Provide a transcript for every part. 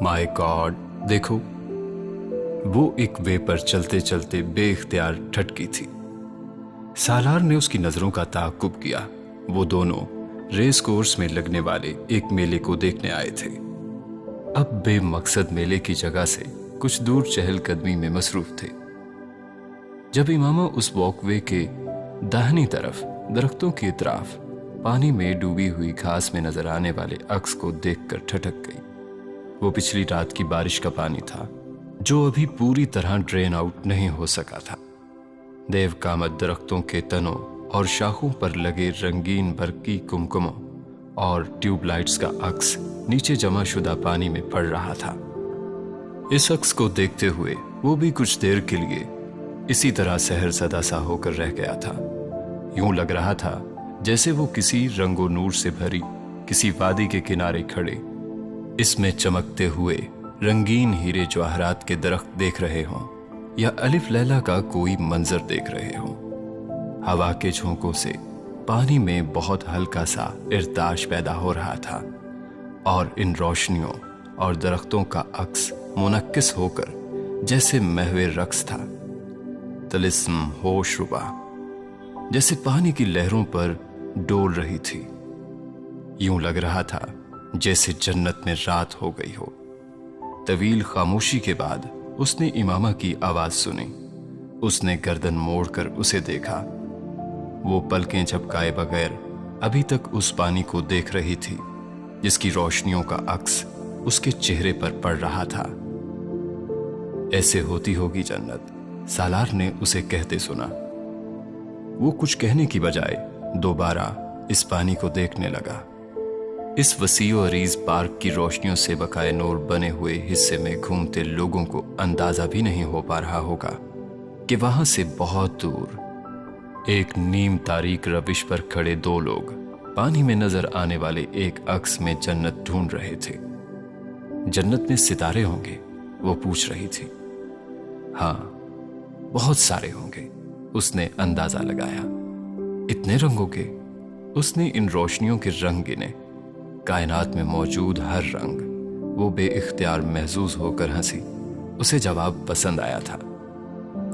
My God, देखो। वो एक वे पर चलते चलते बेइख्तियार ठटकी थी। सालार ने उसकी नजरों का ताक़ुब किया। वो दोनों रेस कोर्स में लगने वाले एक मेले को देखने आए थे। अब बेमकसद मेले की जगह से कुछ दूर चहलकदमी में मसरूफ थे जब इमामा उस वॉकवे के दाहिनी तरफ दरख्तों की इतराफ पानी में डूबी हुई घास में नजर आने वाले अक्स को देखकर ठटक गई। वो पिछली रात की बारिश का पानी था जो अभी पूरी तरह ड्रेन आउट नहीं हो सका था। देवकामत दरख्तों के तनों और शाखों पर लगे रंगीन बरकी कुमकुमों और ट्यूबलाइट्स का अक्स नीचे जमा शुदा पानी में पड़ रहा था। इस अक्स को देखते हुए वो भी कुछ देर के लिए इसी तरह सहर सदा सा होकर रह गया था। यूं लग रहा था जैसे वो किसी रंगो नूर से भरी किसी वादी के किनारे खड़े इसमें चमकते हुए रंगीन हीरे जवाहरात के दरख्त देख रहे हों या अलिफ लैला का कोई मंजर देख रहे हों। हवा के झोंकों से पानी में बहुत हल्का सा इर्ताश पैदा हो रहा था और इन रोशनियों और दरख्तों का अक्स मुनक्किस होकर जैसे महवे रक्स था। तिलिस्म होश रुबा जैसे पानी की लहरों पर डोल रही थी। यूं लग रहा था जैसे जन्नत में रात हो गई हो। तवील खामोशी के बाद उसने इमामा की आवाज सुनी। उसने गर्दन मोड़कर उसे देखा। वो पलकें झपकाए बगैर अभी तक उस पानी को देख रही थी जिसकी रोशनियों का अक्स उसके चेहरे पर पड़ रहा था। ऐसे होती होगी जन्नत, सालार ने उसे कहते सुना। वो कुछ कहने की बजाय दोबारा इस पानी को देखने लगा। इस वसीओ अरीज पार्क की रोशनियों से बकाए नूर बने हुए हिस्से में घूमते लोगों को अंदाजा भी नहीं हो पा रहा होगा कि वहां से बहुत दूर एक नीम तारीक रविश पर खड़े दो लोग पानी में नजर आने वाले एक अक्स में जन्नत ढूंढ रहे थे। जन्नत में सितारे होंगे, वो पूछ रही थी। हाँ, बहुत सारे होंगे, उसने अंदाजा लगाया। इतने रंगों के? उसने इन रोशनियों के रंग गिने। कायनात में मौजूद हर रंग। वो बेइख्तियार महजूज होकर हंसी। उसे जवाब पसंद आया था।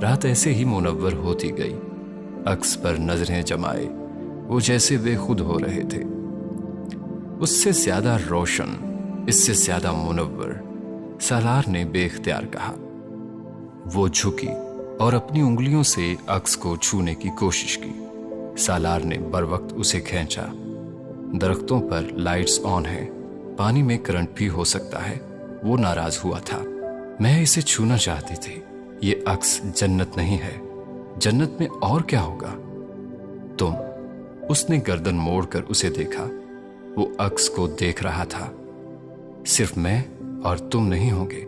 रात ऐसे ही मुनव्वर होती गई। अक्स पर नजरें जमाए वो जैसे वे खुद हो रहे थे। उससे ज्यादा रोशन, इससे ज्यादा मुनव्वर, सालार ने बेइख्तियार कहा। वो झुकी और अपनी उंगलियों से अक्स को छूने की कोशिश की। सालार ने बरवक्त उसे खींचा। दरख्तों पर लाइट्स ऑन है, पानी में करंट भी हो सकता है। वो नाराज हुआ था। मैं इसे छूना चाहती थी। ये अक्स जन्नत नहीं है। जन्नत में और क्या होगा? तुम। उसने गर्दन मोड़कर उसे देखा। वो अक्स को देख रहा था। सिर्फ मैं और तुम नहीं होंगे?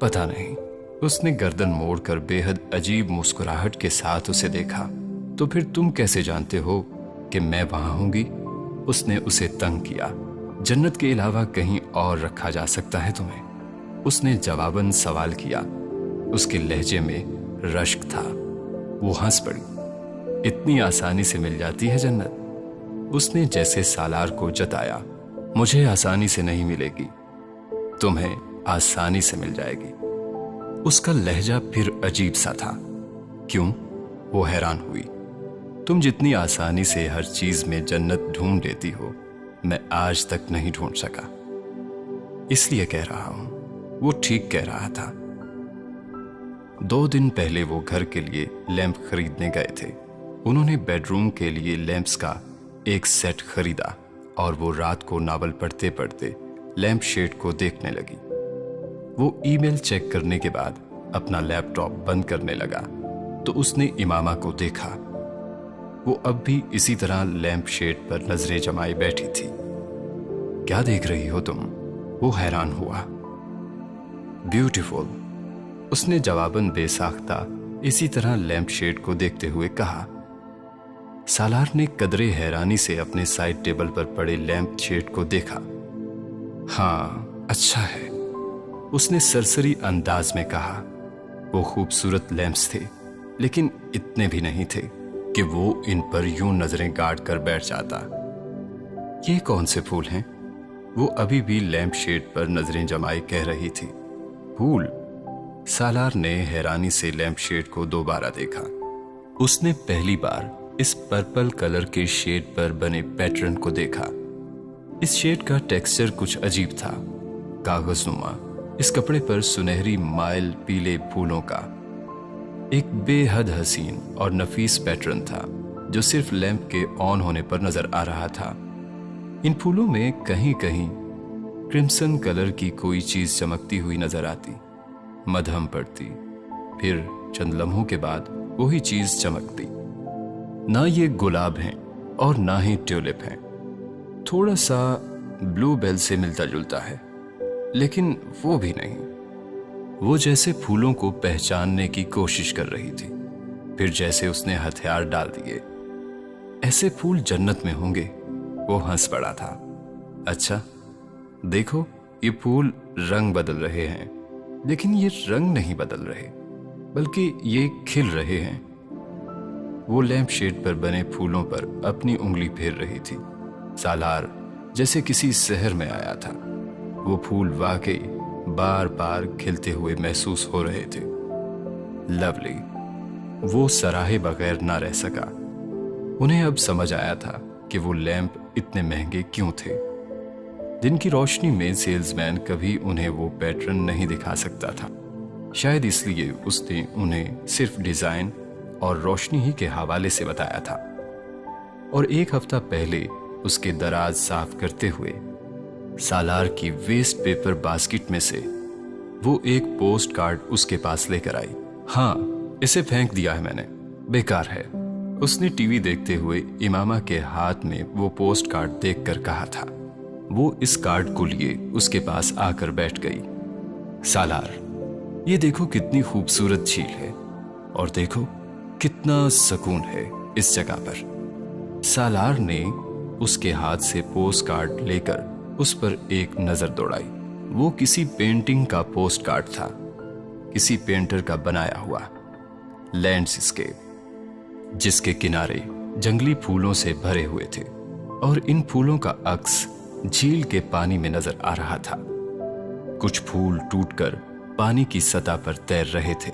पता नहीं। उसने गर्दन मोड़कर बेहद अजीब मुस्कुराहट के साथ उसे देखा। तो फिर तुम कैसे जानते हो कि मैं वहां होंगी? उसने उसे तंग किया। जन्नत के अलावा कहीं और रखा जा सकता है तुम्हें? उसने जवाबन सवाल किया। उसके लहजे में रश्क था। वो हंस पड़ी। इतनी आसानी से मिल जाती है जन्नत? उसने जैसे सालार को जताया। मुझे आसानी से नहीं मिलेगी, तुम्हें आसानी से मिल जाएगी। उसका लहजा फिर अजीब सा था। क्यों? वो हैरान हुई। तुम जितनी आसानी से हर चीज में जन्नत ढूंढ लेती हो, मैं आज तक नहीं ढूंढ सका। इसलिए कह रहा हूं। वो ठीक कह रहा था। 2 दिन पहले वो घर के लिए लैंप खरीदने गए थे। उन्होंने बेडरूम के लिए लैंप्स का एक सेट खरीदा और वो रात को नावल पढ़ते पढ़ते लैंप शेड को देखने लगी। वो ईमेल चेक करने के बाद अपना लैपटॉप बंद करने लगा तो उसने इमामा को देखा। वो अब भी इसी तरह लैंप शेड पर नजरें जमाए बैठी थी। क्या देख रही हो तुम? वो हैरान हुआ। ब्यूटीफुल, उसने जवाबन बेसाख्ता इसी तरह लैंप शेड को देखते हुए कहा। सालार ने कदरे हैरानी से अपने साइड टेबल पर पड़े लैंप शेड को देखा। हाँ, अच्छा है, उसने सरसरी अंदाज में कहा। वो खूबसूरत लैंप्स थे, लेकिन इतने भी नहीं थे कि वो इन पर यूं नजरें गाड़ कर बैठ जाता। ये कौन से फूल हैं? वो अभी भी लैंप शेड पर नजरें जमाए कह रही थी, फूल। सालार ने हैरानी से लैंप शेड को दोबारा देखा। उसने पहली बार इस पर्पल कलर के शेड पर बने पैटर्न को देखा। इस शेड का टेक्सचर कुछ अजीब था, कागजनुमा। इस कपड़े पर सुनहरी माइल पीले फूलों का एक बेहद हसीन और नफीस पैटर्न था जो सिर्फ लैंप के ऑन होने पर नजर आ रहा था। इन फूलों में कहीं कहीं क्रिम्सन कलर की कोई चीज चमकती हुई नजर आती, मध्यम पड़ती, फिर चंद लम्हों के बाद वही चीज चमकती। ना ये गुलाब हैं और ना ही ट्यूलिप हैं, थोड़ा सा ब्लू बेल से मिलता जुलता है, लेकिन वो भी नहीं। वो जैसे फूलों को पहचानने की कोशिश कर रही थी, फिर जैसे उसने हथियार डाल दिए। ऐसे फूल जन्नत में होंगे। वो हंस पड़ा था। अच्छा देखो, ये फूल रंग बदल रहे हैं, लेकिन ये रंग नहीं बदल रहे, बल्कि ये खिल रहे हैं। वो लैंप शेड पर बने फूलों पर अपनी उंगली फेर रही थी। सालार जैसे किसी शहर में आया था। वो फूल वाकई बार बार खिलते हुए महसूस हो रहे थे। लवली। वो सराहे बगैर ना रह सका। उन्हें अब समझ आया था कि वो लैंप इतने महंगे क्यों थे। दिन की रोशनी में सेल्समैन कभी उन्हें वो पैटर्न नहीं दिखा सकता था। शायद इसलिए उसने उन्हें सिर्फ डिजाइन और रोशनी ही के हवाले से बताया था। और एक हफ्ता पहले उसके दराज साफ करते हुए सालार की वेस्ट पेपर बास्केट में से वो एक पोस्ट कार्ड उसके पास लेकर आई। हाँ, इसे फेंक दिया है मैंने, बेकार है। उसने टीवी देखते हुए इमामा के हाथ में वो पोस्ट कार्ड देखकर कहा था। वो इस कार्ड को लिए उसके पास आकर बैठ गई। सालार, ये देखो कितनी खूबसूरत झील है, और देखो कितना सुकून है इस जगह पर। सालार ने उसके हाथ से पोस्ट कार्ड लेकर उस पर एक नजर दौड़ाई। वो किसी पेंटिंग का पोस्ट कार्ड था, किसी पेंटर का बनाया हुआ लैंडस्केप, जिसके किनारे जंगली फूलों से भरे हुए थे, और इन फूलों का अक्स झील के पानी में नजर आ रहा था। कुछ फूल टूटकर पानी की सतह पर तैर रहे थे।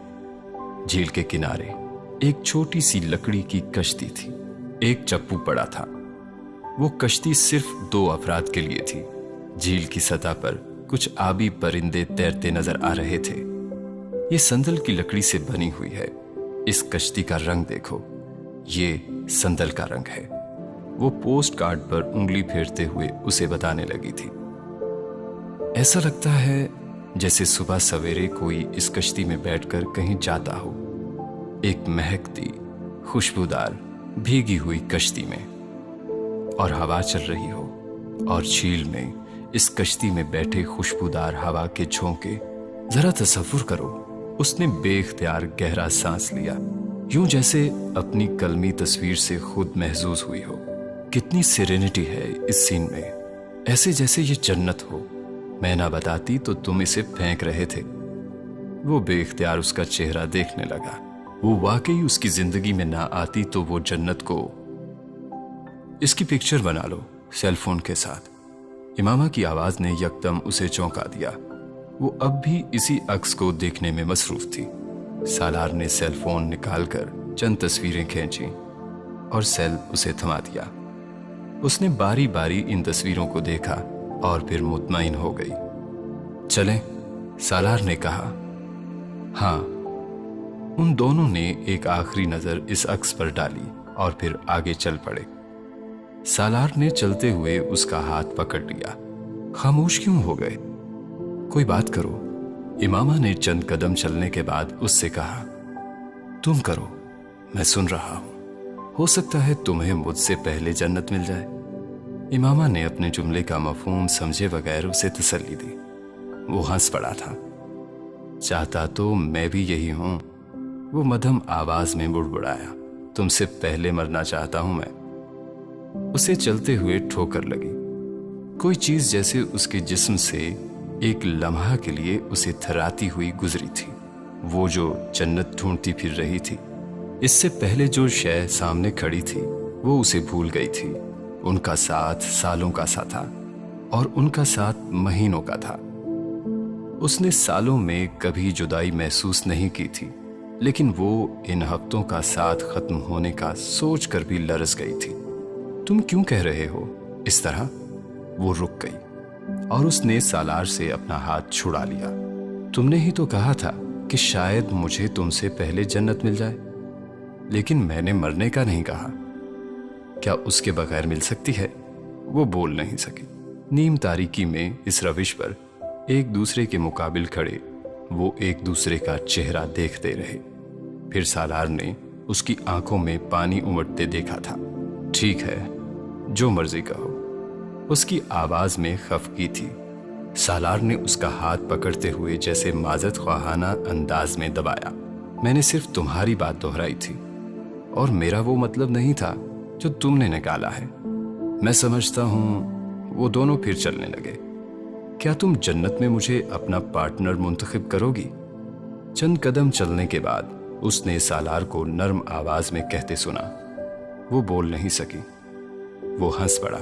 झील के किनारे एक छोटी सी लकड़ी की कश्ती थी। एक चप्पू पड़ा था। वो कश्ती सिर्फ 2 अफराद के लिए थी। झील की सतह पर कुछ आबी परिंदे तैरते नजर आ रहे थे। ये संदल की लकड़ी से बनी हुई है। इस कश्ती का रंग देखो, ये संदल का रंग है। वो पोस्ट कार्ड पर उंगली फेरते हुए उसे बताने लगी थी। ऐसा लगता है जैसे सुबह सवेरे कोई इस कश्ती में बैठकर कहीं जाता हो, एक महकती, खुशबूदार, भीगी हुई कश्ती में, और हवा चल रही हो, और झील में इस कश्ती में बैठे खुशबूदार हवा के झोंके। जरा तसव्वुर करो। उसने बेख्तियार गहरा सांस लिया, यूं जैसे अपनी कलमी तस्वीर से खुद महजूज हुई हो। कितनी सेरेनिटी है इस सीन में, ऐसे जैसे ये जन्नत हो। मैं ना बताती तो तुम इसे फेंक रहे थे। वो बेख्तियार उसका चेहरा देखने लगा। वो वाकई उसकी जिंदगी में ना आती तो वो जन्नत को। इसकी पिक्चर बना लो सेलफोन के साथ। इमामा की आवाज ने यकदम उसे चौंका दिया। वो अब भी इसी अक्स को देखने में मसरूफ थी। सालार ने सेल फोन निकालकर चंद तस्वीरें खींची और सेल उसे थमा दिया। उसने बारी बारी इन तस्वीरों को देखा और फिर मुतमईन हो गई। चलें, सालार ने कहा। हाँ। उन दोनों ने एक आखिरी नजर इस अक्स पर डाली और फिर आगे चल पड़े। सालार ने चलते हुए उसका हाथ पकड़ लिया। खामोश क्यों हो गए? कोई बात करो। इमामा ने चंद कदम चलने के बाद उससे कहा, तुम करो, मैं सुन रहा हूं। हो सकता है तुम्हें मुझसे पहले जन्नत मिल जाए। इमामा ने अपने जुमले का मफहूम समझे बगैर उसे तसल्ली दी। वो हंस पड़ा था। चाहता तो मैं भी यही हूं, वो मध्यम आवाज में बुड़बुड़ाया। तुमसे पहले मरना चाहता हूं मैं। उसे चलते हुए ठोकर लगी। कोई चीज जैसे उसके जिस्म से एक लम्हा के लिए उसे थराती हुई गुजरी थी। वो जो जन्नत ढूंढती फिर रही थी, इससे पहले जो शय सामने खड़ी थी, वो उसे भूल गई थी। उनका साथ सालों का सा था। اور ان کا ساتھ مہینوں کا تھا۔ اس نے سالوں میں کبھی جدائی محسوس نہیں کی تھی، لیکن وہ ان ہفتوں کا ساتھ ختم ہونے کا سوچ کر بھی لرز گئی تھی۔ تم کیوں کہہ رہے ہو اس طرح؟ وہ رک گئی اور اس نے سالار سے اپنا ہاتھ چھڑا لیا۔ تم نے ہی تو کہا تھا کہ شاید مجھے تم سے پہلے جنت مل جائے، لیکن میں نے مرنے کا نہیں کہا۔ کیا اس کے بغیر مل سکتی ہے؟ وہ بول نہیں سکی۔ نیم تاریکی میں اس روش پر ایک دوسرے کے مقابل کھڑے وہ ایک دوسرے کا چہرہ دیکھتے رہے۔ پھر سالار نے اس کی آنکھوں میں پانی امٹتے دیکھا تھا۔ ٹھیک ہے، جو مرضی کہو۔ اس کی آواز میں خفگی تھی۔ سالار نے اس کا ہاتھ پکڑتے ہوئے جیسے معذرت خواہانہ انداز میں دبایا۔ میں نے صرف تمہاری بات دہرائی تھی، اور میرا وہ مطلب نہیں تھا جو تم نے نکالا ہے۔ میں سمجھتا ہوں۔ وہ دونوں پھر چلنے لگے۔ کیا تم جنت میں مجھے اپنا پارٹنر منتخب کرو گی؟ چند قدم چلنے کے بعد اس نے سالار کو نرم آواز میں کہتے سنا۔ وہ بول نہیں سکی۔ وہ ہنس پڑا۔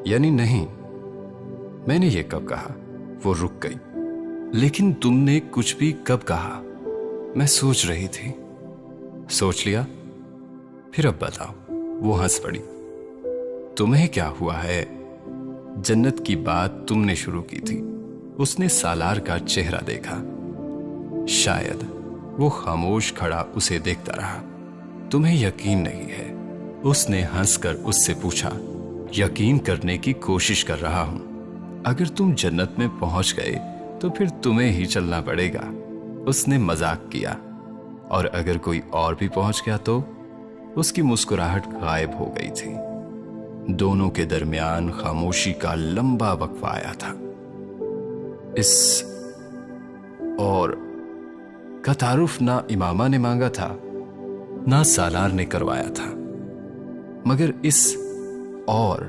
یعنی نہیں، میں نے یہ کب کہا؟ وہ رک گئی۔ لیکن تم نے کچھ بھی کب کہا؟ میں سوچ رہی تھی۔ سوچ لیا؟ پھر اب بتاؤ۔ وہ ہنس پڑی۔ تمہیں کیا ہوا ہے؟ جنت کی بات تم نے شروع کی تھی۔ اس نے سالار کا چہرہ دیکھا۔ شاید۔ وہ خاموش کھڑا اسے دیکھتا رہا۔ تمہیں یقین نہیں ہے؟ اس نے ہنس کر اس سے پوچھا۔ یقین کرنے کی کوشش کر رہا ہوں۔ اگر تم جنت میں پہنچ گئے تو پھر تمہیں ہی چلنا پڑے گا۔ اس نے مذاق کیا۔ اور اگر کوئی اور بھی پہنچ گیا تو؟ اس کی مسکراہٹ غائب ہو گئی تھی۔ دونوں کے درمیان خاموشی کا لمبا وقفہ آیا تھا۔ اس اور کا تعارف نہ امامہ نے مانگا تھا نہ سالار نے کروایا تھا، مگر اس اور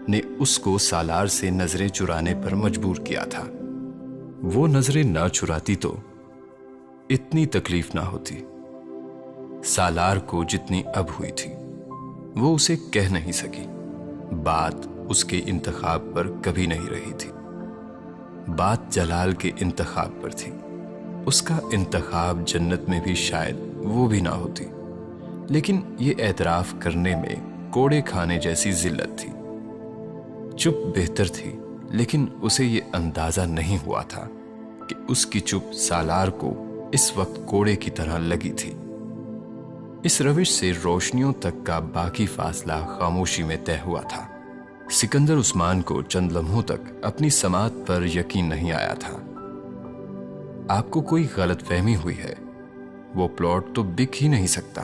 نے اس کو سالار سے نظریں چرانے پر مجبور کیا تھا۔ وہ نظریں نہ چراتی تو اتنی تکلیف نہ ہوتی۔ سالار کو جتنی اب ہوئی تھی وہ اسے کہہ نہیں سکی۔ بات اس کے انتخاب پر کبھی نہیں رہی تھی، بات جلال کے انتخاب پر تھی۔ اس کا انتخاب جنت میں بھی شاید وہ بھی نہ ہوتی، لیکن یہ اعتراف کرنے میں کوڑے کھانے جیسی ذلت تھی۔ چپ بہتر تھی، لیکن اسے یہ اندازہ نہیں ہوا تھا کہ اس کی چپ سالار کو اس وقت کوڑے کی طرح لگی تھی۔ اس روش سے روشنیوں تک کا باقی فاصلہ خاموشی میں طے ہوا تھا۔ سکندر عثمان کو چند لمحوں تک اپنی سماعت پر یقین نہیں آیا تھا۔ آپ کو کوئی غلط فہمی ہوئی ہے، وہ پلاٹ تو بک ہی نہیں سکتا۔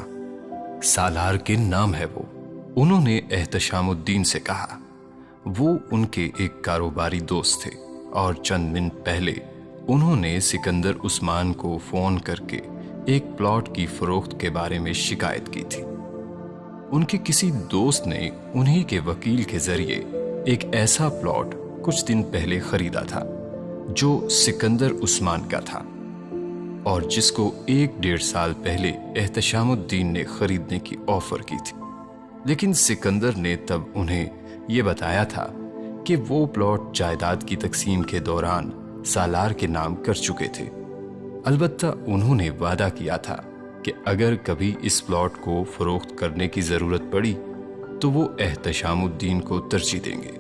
سالار کے نام ہے وہ، انہوں نے احتشام الدین سے کہا۔ وہ ان کے ایک کاروباری دوست تھے، اور چند منٹ پہلے انہوں نے سکندر عثمان کو فون کر کے ایک پلاٹ کی فروخت کے بارے میں شکایت کی تھی۔ ان کے کسی دوست نے انہی کے وکیل کے ذریعے ایک ایسا پلاٹ کچھ دن پہلے خریدا تھا جو سکندر عثمان کا تھا، اور جس کو 1-1.5 سال پہلے احتشام الدین نے خریدنے کی آفر کی تھی۔ لیکن سکندر نے تب انہیں یہ بتایا تھا کہ وہ پلاٹ جائیداد کی تقسیم کے دوران سالار کے نام کر چکے تھے۔ البتہ انہوں نے وعدہ کیا تھا کہ اگر کبھی اس پلاٹ کو فروخت کرنے کی ضرورت پڑی تو وہ احتشام الدین کو ترجیح دیں گے۔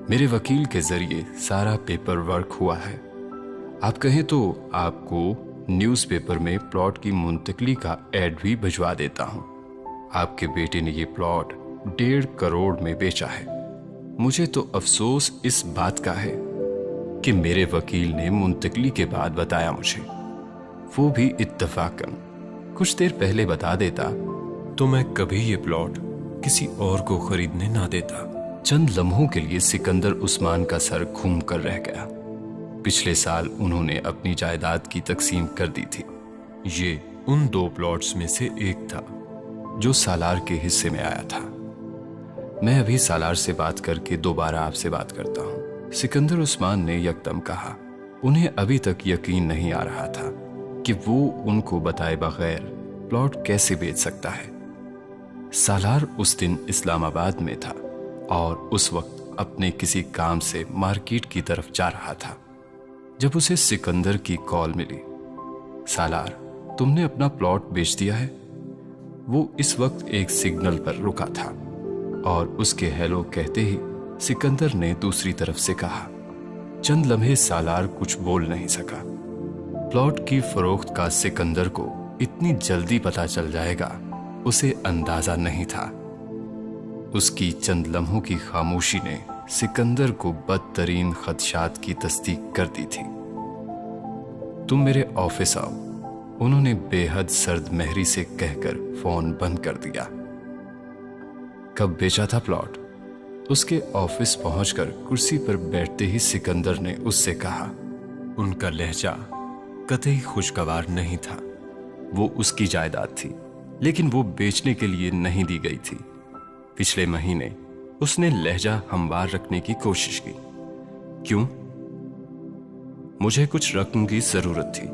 میرے وکیل کے ذریعے سارا پیپر ورک ہوا ہے۔ آپ کہیں تو آپ کو نیوز پیپر میں پلاٹ کی منتقلی کا ایڈ بھی بھجوا دیتا ہوں۔ آپ کے بیٹے نے یہ پلاٹ 1.5 کروڑ میں بیچا ہے۔ مجھے تو افسوس اس بات کا ہے کہ میرے وکیل نے منتقلی کے بعد بتایا مجھے، وہ بھی اتفاقاً کچھ دیر پہلے بتا دیتا تو میں کبھی یہ پلاٹ کسی اور کو خریدنے نہ دیتا۔ چند لمحوں کے لیے سکندر عثمان کا سر گھوم کر رہ گیا۔ پچھلے سال انہوں نے اپنی جائیداد کی تقسیم کر دی تھی۔ یہ ان 2 پلاٹس میں سے ایک تھا جو سالار کے حصے میں آیا تھا۔ میں ابھی سالار سے بات کر کے دوبارہ آپ سے بات کرتا ہوں، سکندر عثمان نے یکدم کہا۔ انہیں ابھی تک یقین نہیں آ رہا تھا کہ وہ ان کو بتائے بغیر پلاٹ کیسے بیچ سکتا ہے۔ سالار اس دن اسلام آباد میں تھا اور اس وقت अपने किसी काम से मार्केट की तरफ जा रहा था जब उसे सिकंदर की कॉल मिली। सालार, तुमने अपना प्लॉट बेच दिया है। वो इस वक्त एक सिग्नल पर रुका था और उसके हेलो कहते ही सिकंदर ने दूसरी तरफ से कहा। चंद लम्हे सालार कुछ बोल नहीं सका। प्लॉट की फरोख्त का सिकंदर को इतनी जल्दी पता चल जाएगा उसे अंदाजा नहीं था। उसकी चंद लम्हों की खामोशी ने सिकंदर को बदतरीन खदशात की तस्दीक कर दी थी। तुम मेरे ऑफिस आओ, उन्होंने बेहद सर्द महरी से कहकर फोन बंद कर दिया। कब बेचा था प्लॉट? उसके ऑफिस पहुंचकर कुर्सी पर बैठते ही सिकंदर ने उससे कहा। उनका लहजा कतई खुशगवार नहीं था। वो उसकी जायदाद थी, लेकिन वो बेचने के लिए नहीं दी गई थी। पिछले महीने उसने लहजा हमवार रखने की कोशिश की। क्यों? मुझे कुछ रकम की जरूरत थी।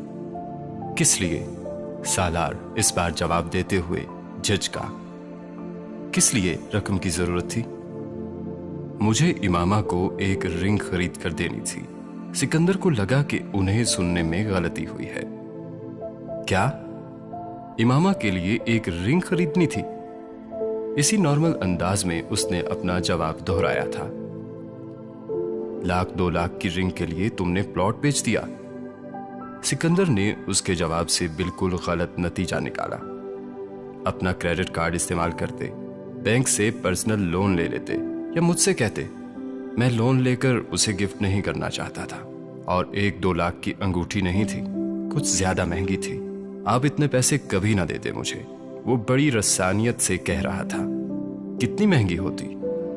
किस लिए? सालार इस बार जवाब देते हुए झिझका। किस लिए रकम की जरूरत थी? मुझे इमामा को एक रिंग खरीद कर देनी थी। सिकंदर को लगा कि उन्हें सुनने में गलती हुई है। क्या? इमामा के लिए एक रिंग खरीदनी थी? इसी नॉर्मल अंदाज में उसने अपना जवाब दोहराया था। 1-2 लाख की रिंग के लिए तुमने प्लॉट बेच दिया। सिकंदर ने उसके जवाब से बिल्कुल गलत नतीजा निकाला। अपना क्रेडिट कार्ड इस्तेमाल करते, बैंक से पर्सनल लोन ले लेते या मुझसे कहते। मैं लोन लेकर उसे गिफ्ट नहीं करना चाहता था और 1-2 लाख की अंगूठी नहीं थी, कुछ ज्यादा महंगी थी। आप इतने पैसे कभी ना देते मुझे। वो बड़ी रसानियत से कह रहा था। कितनी महंगी होती?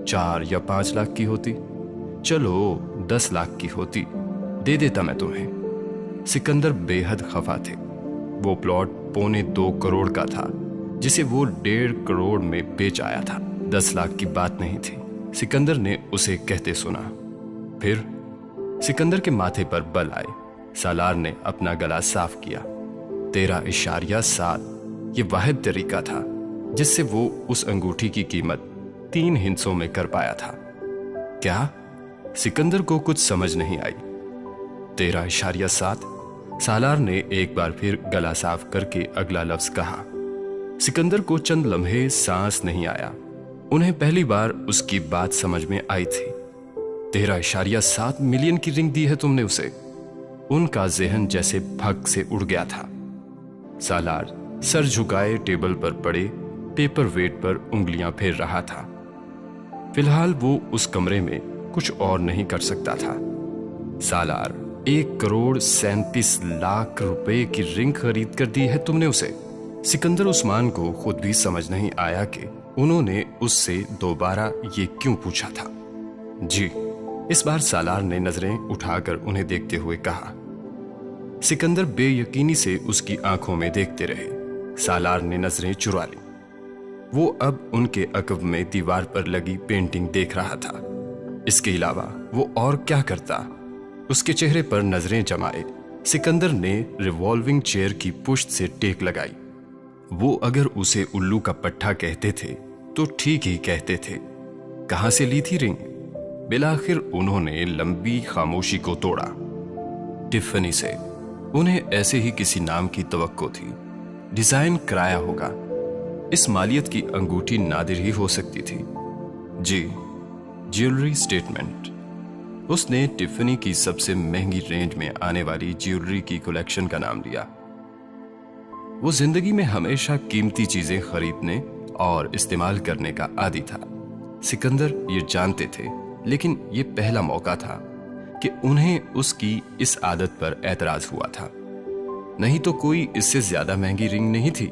4 या 5 लाख की होती? चलो 10 लाख की होती, दे देता मैं तुम्हें। सिकंदर बेहद खफा थे। वो प्लॉट 1.25 करोड़ का था जिसे वो 1.5 करोड़ में बेच आया था। 10 लाख की बात नहीं थी। सिकंदर ने उसे कहते सुना। फिर सिकंदर के माथे पर बल आए। सालार ने अपना गला साफ किया। 13.7 ये वाहिद तरीका था जिससे वो उस अंगूठी की कीमत 3 हिस्सों में कर पाया था। क्या? सिकंदर को कुछ समझ नहीं आई। 13.7? सालार ने एक बार फिर गला साफ करके अगला लफ्ज कहा। सिकंदर को चंद लम्हे सांस नहीं आया। उन्हें पहली बार उसकी बात समझ में आई थी। 13.7 मिलियन की रिंग दी है तुमने उसे? उनका जहन जैसे भग से उड़ गया था। सालार सर झुकाए टेबल पर पड़े पेपर वेट पर उंगलियां फेर रहा था। फिलहाल वो उस कमरे में कुछ और नहीं कर सकता था। सालार, 1 करोड़ 37 लाख रुपए की रिंग खरीद कर दी है तुमने उसे? सिकंदर उस्मान को खुद भी समझ नहीं आया कि उन्होंने उससे दोबारा ये क्यों पूछा था। जी। इस बार सालार ने नजरें उठाकर उन्हें देखते हुए कहा। सिकंदर बेयकीनी से उसकी आंखों में देखते रहे। सालार ने नजरें चुरा ली। वो अब उनके अकब में दीवार पर लगी पेंटिंग देख रहा था। इसके अलावा वो और क्या करता? उसके चेहरे पर नजरें जमाए सिकंदर ने रिवॉल्विंग चेयर की पुश्त से टेक लगाई। वो अगर उसे उल्लू का पट्टा कहते थे तो ठीक ही कहते थे। कहां से ली थी रिंग? बिलाखिर उन्होंने लंबी खामोशी को तोड़ा। टिफनी से। उन्हें ऐसे ही किसी नाम की तवक्को थी। डिजाइन कराया होगा। इस मालियत की अंगूठी नादिर ही हो सकती थी। जी। Jewellery statement. उसने टिफनी की सबसे महंगी रेंज में आने वाली ज्वेलरी की कलेक्शन का नाम लिया। वो जिंदगी में हमेशा कीमती चीजें खरीदने और इस्तेमाल करने का आदी था। सिकंदर ये जानते थे, लेकिन ये पहला मौका था कि उन्हें उसकी इस आदत पर एतराज हुआ था। नहीं तो कोई इससे ज्यादा महंगी रिंग नहीं थी।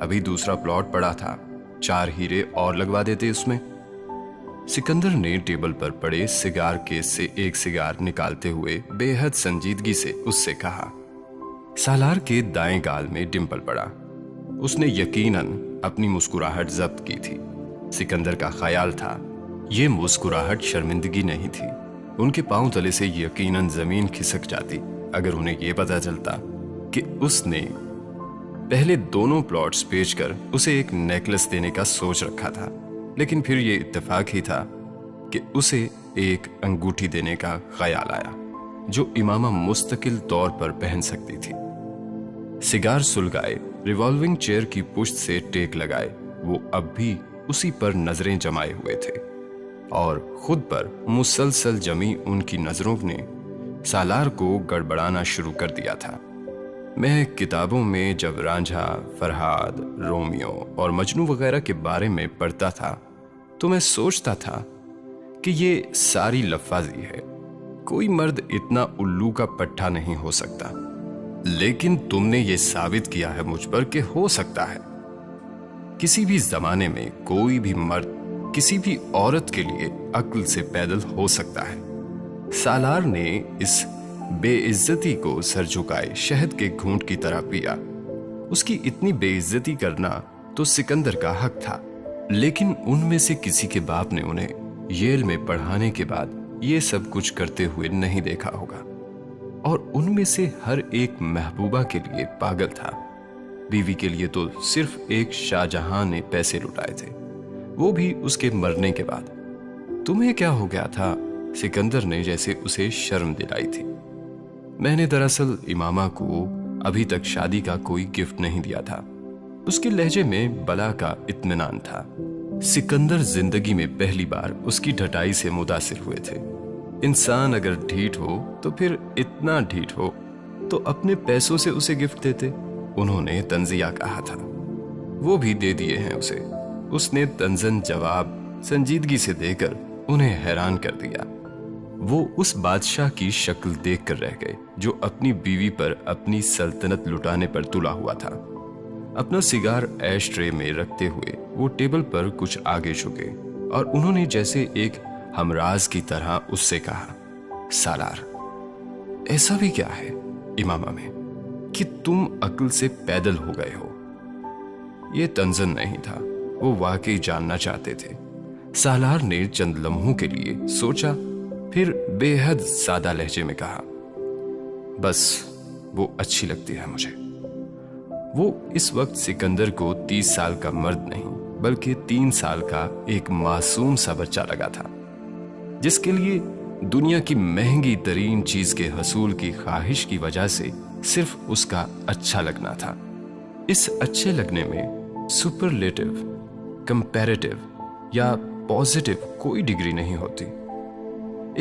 अभी दूसरा प्लॉट पड़ा था, 4 हीरे और लगवा देते उसमें। सिकंदर ने टेबल पर पड़े सिगार केस से एक सिगार निकालते हुए बेहद संजीदगी से उससे कहा। सालार के दाएं गाल में डिंपल पड़ा। उसने यकीनन अपनी मुस्कुराहट जब्त की थी। सिकंदर का ख्याल था ये मुस्कुराहट शर्मिंदगी नहीं थी। उनके पांव तले से यकीनन जमीन खिसक जाती अगर उन्हें यह पता चलता कि उसने पहले दोनों प्लॉट्स बेचकर उसे एक नेकलेस देने का सोच रखा था। लेकिन फिर यह इत्तेफाक ही था कि उसे एक अंगूठी देने का ख्याल आया जो इमामा मुस्तकिल तौर पर पहन सकती थी। सिगार सुलगाए, रिवॉल्विंग चेयर की पुश्त से टेक लगाए वो अब भी उसी पर नजरें जमाए हुए थे और खुद पर मुसलसल जमी उनकी नजरों ने सालार को गड़बड़ाना शुरू कर दिया था। मैं किताबों में जब रांझा, फरहाद, रोमियो और मजनू वगैरह के बारे में पढ़ता था तो मैं सोचता था कि ये सारी लफ्ज़ी है, कोई मर्द इतना उल्लू का पट्टा नहीं हो सकता। लेकिन तुमने ये साबित किया है मुझ पर कि हो सकता है। किसी भी जमाने में कोई भी मर्द किसी भी औरत के लिए अक्ल से पैदल हो सकता है। सालार ने इस बेइज्जती को सर झुकाए शहद के घूंट की तरह पिया। उसकी इतनी बेइज्जती करना तो सिकंदर का हक था, लेकिन उनमें से किसी के बाप ने उन्हें येल में पढ़ाने के बाद ये सब कुछ करते हुए नहीं देखा होगा और उनमें से हर एक महबूबा के लिए पागल था। बीवी के लिए तो सिर्फ एक शाहजहां ने पैसे लुटाए थे, वो भी उसके मरने के बाद। तुम्हें क्या हो गया था? सिकंदर ने जैसे उसे शर्म दिलाई थी। मैंने दरअसल इमामा को अभी तक शादी का कोई गिफ्ट नहीं दिया था। उसके लहजे में बला का इत्मीनान था। सिकंदर जिंदगी में पहली बार उसकी ढटाई से मुतासिर हुए थे। इंसान अगर ढीठ हो तो फिर इतना ढीठ हो तो अपने पैसों से उसे गिफ्ट देते। उन्होंने तंजिया कहा था, वो भी दे दिए हैं उसे। उसने तंजन जवाब संजीदगी से देकर उन्हें हैरान कर दिया। वो उस बादशाह की शक्ल देखकर रह गए जो अपनी बीवी पर अपनी सल्तनत लुटाने पर तुला हुआ था। अपना सिगार ऐश ट्रे में रखते हुए वो टेबल पर कुछ आगे झुके और उन्होंने जैसे एक हमराज की तरह उससे कहा, सालार, ऐसा भी क्या है इमामा में कि तुम अक्ल से पैदल हो गए हो? ये तंजन नहीं था, वो वाकई जानना चाहते थे। सालार ने चंद लम्हों के लिए सोचा, फिर बेहद सादा लहजे में कहा, बस वो अच्छी लगती है मुझे। वो इस वक्त सिकंदर को 30 साल का मर्द नहीं बल्कि 3 साल का एक मासूम सा बच्चा लगा था, जिसके लिए दुनिया की महंगी तरीन चीज के हसूल की ख्वाहिश की वजह से सिर्फ उसका अच्छा लगना था। इस अच्छे लगने में सुपरलेटिव, कंपैरेटिव या पॉजिटिव कोई डिग्री नहीं होती।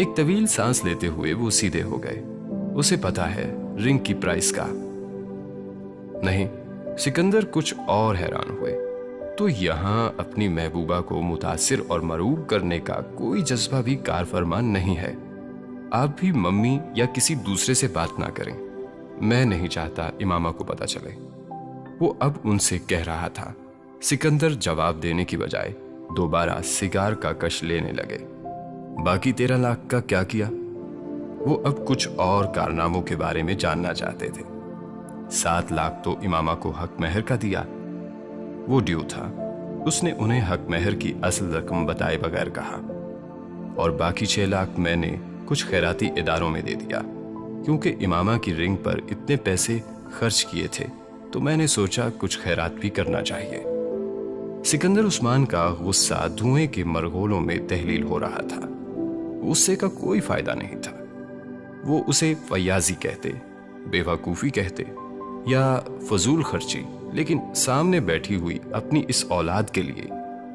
एक तवील सांस लेते हुए वो सीधे हो गए। उसे पता है रिंग की प्राइस का। नहीं, सिकंदर कुछ और हैरान हुए। तो यहां अपनी महबूबा को मुतासिर और मरूब करने का कोई जज्बा भी कारफरमान नहीं है। आप भी मम्मी या किसी दूसरे से बात ना करें। मैं नहीं चाहता इमामा को पता चले। वो अब उनसे कह रहा था। सिकंदर जवाब देने की बजाय दोबारा सिगार का कश लेने लगे। बाकी 13 लाख का क्या किया? वो अब कुछ और कारनामों के बारे में जानना चाहते थे। 7 लाख तो इमामा को हक महर का दिया, वो ड्यू था। उसने उन्हें हक महर की असल रकम बताए बगैर कहा। और बाकी 6 लाख मैंने कुछ खैराती इदारों में दे दिया, क्योंकि इमामा की रिंग पर इतने पैसे खर्च किए थे तो मैंने सोचा कुछ खैरात भी करना चाहिए। सिकंदर उस्मान का गुस्सा धुएं के मरगोलों में तहलील हो रहा था। गुस्से का कोई फायदा नहीं था। वो उसे फयाजी कहते, बेवकूफ़ी कहते या फजूल खर्ची, लेकिन सामने बैठी हुई अपनी इस औलाद के लिए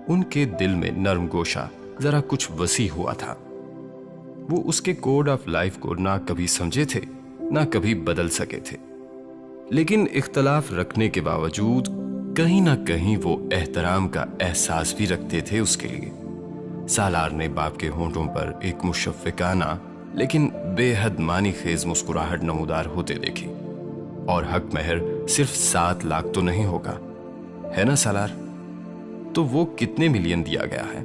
उनके दिल में नरम गोशा जरा कुछ वसी हुआ था। वो उसके कोड ऑफ लाइफ को ना कभी समझे थे ना कभी बदल सके थे, लेकिन इख्तलाफ रखने के बावजूद कहीं ना कहीं वो एहतराम का एहसास भी रखते थे उसके लिए। सालार ने बाप के होंठों पर एक मुशफ़िकाना लेकिन बेहद मानी खेज मुस्कुराहट नमूदार होते देखी। और हक महर सिर्फ 7 लाख तो नहीं होगा, है ना सालार? तो वो कितने मिलियन दिया गया है?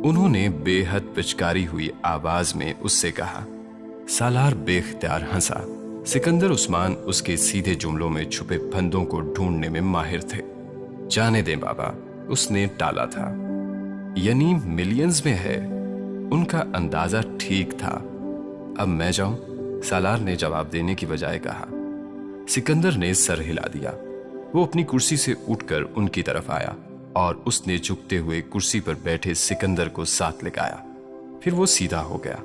उन्होंने बेहद पिचकारी हुई आवाज में उससे कहा। सालार बेख्तियार हंसा। सिकंदर उस्मान उसके सीधे जुमलों में छुपे फंदों को ढूंढने में माहिर थे। जाने दें बाबा, उसने टाला था। यानी मिलियंस में है। उनका अंदाजा ठीक था। अब मैं जाऊं? सालार ने जवाब देने की बजाय कहा। सिकंदर ने सर हिला दिया। वो अपनी कुर्सी से उठकर उनकी तरफ आया और उसने झुकते हुए कुर्सी पर बैठे सिकंदर को साथ लगाया। پھر وہ سیدھا ہو گیا۔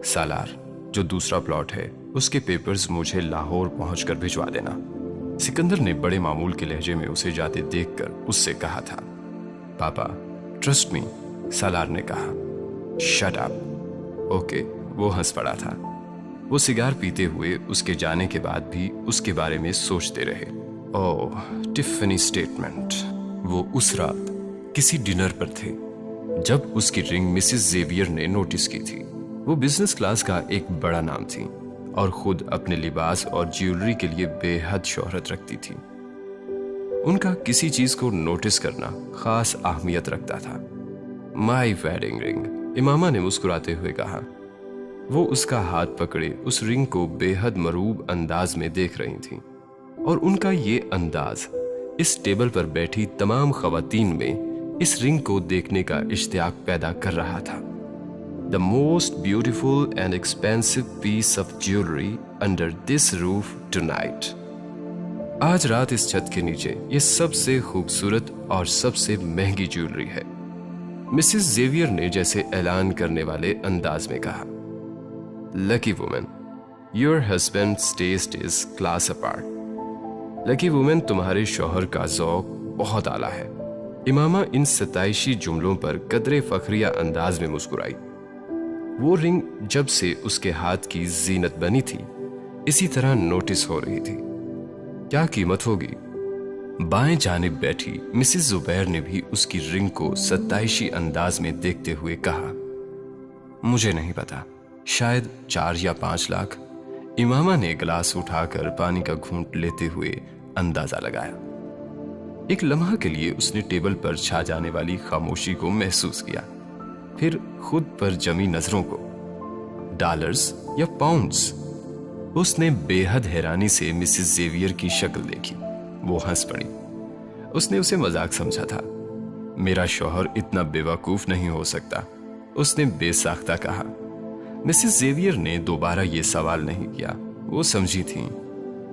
سالار، جو دوسرا پلاٹ ہے اس کے پیپرز مجھے لاہور پہنچ کر بھجوا دینا۔ سکندر نے بڑے معمول کے لہجے میں اسے جاتے دیکھ کر اس سے کہا تھا۔ پاپا ٹرسٹ می، سالار نے کہا۔ Shut up. اوکے، وہ ہنس پڑا تھا۔ وہ سگار پیتے ہوئے اس کے جانے کے بعد بھی اس کے بارے میں سوچتے رہے۔ اوہ، ٹفنی اسٹیٹمنٹ۔ وہ اس رات کسی ڈنر پر تھے جب اس کی رنگ مسز زیویئر نے نوٹس کی تھی۔ وہ بزنس کلاس کا ایک بڑا نام تھی اور خود اپنے لباس اور جیولری کے لیے بے حد شہرت رکھتی تھی۔ ان کا کسی چیز کو نوٹس کرنا خاص اہمیت رکھتا تھا۔ مائی ویڈنگ رنگ، امامہ نے مسکراتے ہوئے کہا۔ وہ اس کا ہاتھ پکڑے اس رنگ کو بے حد مروب انداز میں دیکھ رہی تھیں، اور ان کا یہ انداز اس ٹیبل پر بیٹھی تمام خواتین میں اس رنگ کو دیکھنے کا اشتیاق پیدا کر رہا تھا۔ The most beautiful and expensive piece of jewelry under this roof tonight. آج رات اس چھت کے نیچے یہ سب سے خوبصورت اور سب سے مہنگی جیولری ہے، مسز زیویئر نے جیسے اعلان کرنے والے انداز میں کہا۔ Lucky woman, your husband's taste is class apart. Lucky woman, تمہارے شوہر کا ذوق بہت اعلیٰ ہے۔ امامہ ان ستائشی جملوں پر قدرے فخریہ انداز میں مسکرائی۔ وہ رنگ جب سے اس کے ہاتھ کی زینت بنی تھی اسی طرح نوٹس ہو رہی تھی۔ کیا قیمت ہوگی؟ بائیں جانب بیٹھی مسز زبیر نے بھی اس کی رنگ کو ستائشی انداز میں دیکھتے ہوئے کہا۔ مجھے نہیں پتا، شاید 4 یا 5 لاکھ۔ امامہ نے گلاس اٹھا کر پانی کا گھونٹ لیتے ہوئے اندازہ لگایا۔ ایک لمحہ کے لیے اس نے ٹیبل پر چھا جانے والی خاموشی کو محسوس کیا، پھر خود پر جمی نظروں کو۔ ڈالرز یا پاؤنڈز؟ اس نے بے حد حیرانی سے مسز زیویئر کی شکل دیکھی۔ وہ ہنس پڑی۔ اس نے اسے مذاق سمجھا تھا۔ میرا شوہر اتنا بے وقوف نہیں ہو سکتا، اس نے بے ساختہ کہا۔ مسز زیویئر نے دوبارہ یہ سوال نہیں کیا۔ وہ سمجھی تھیں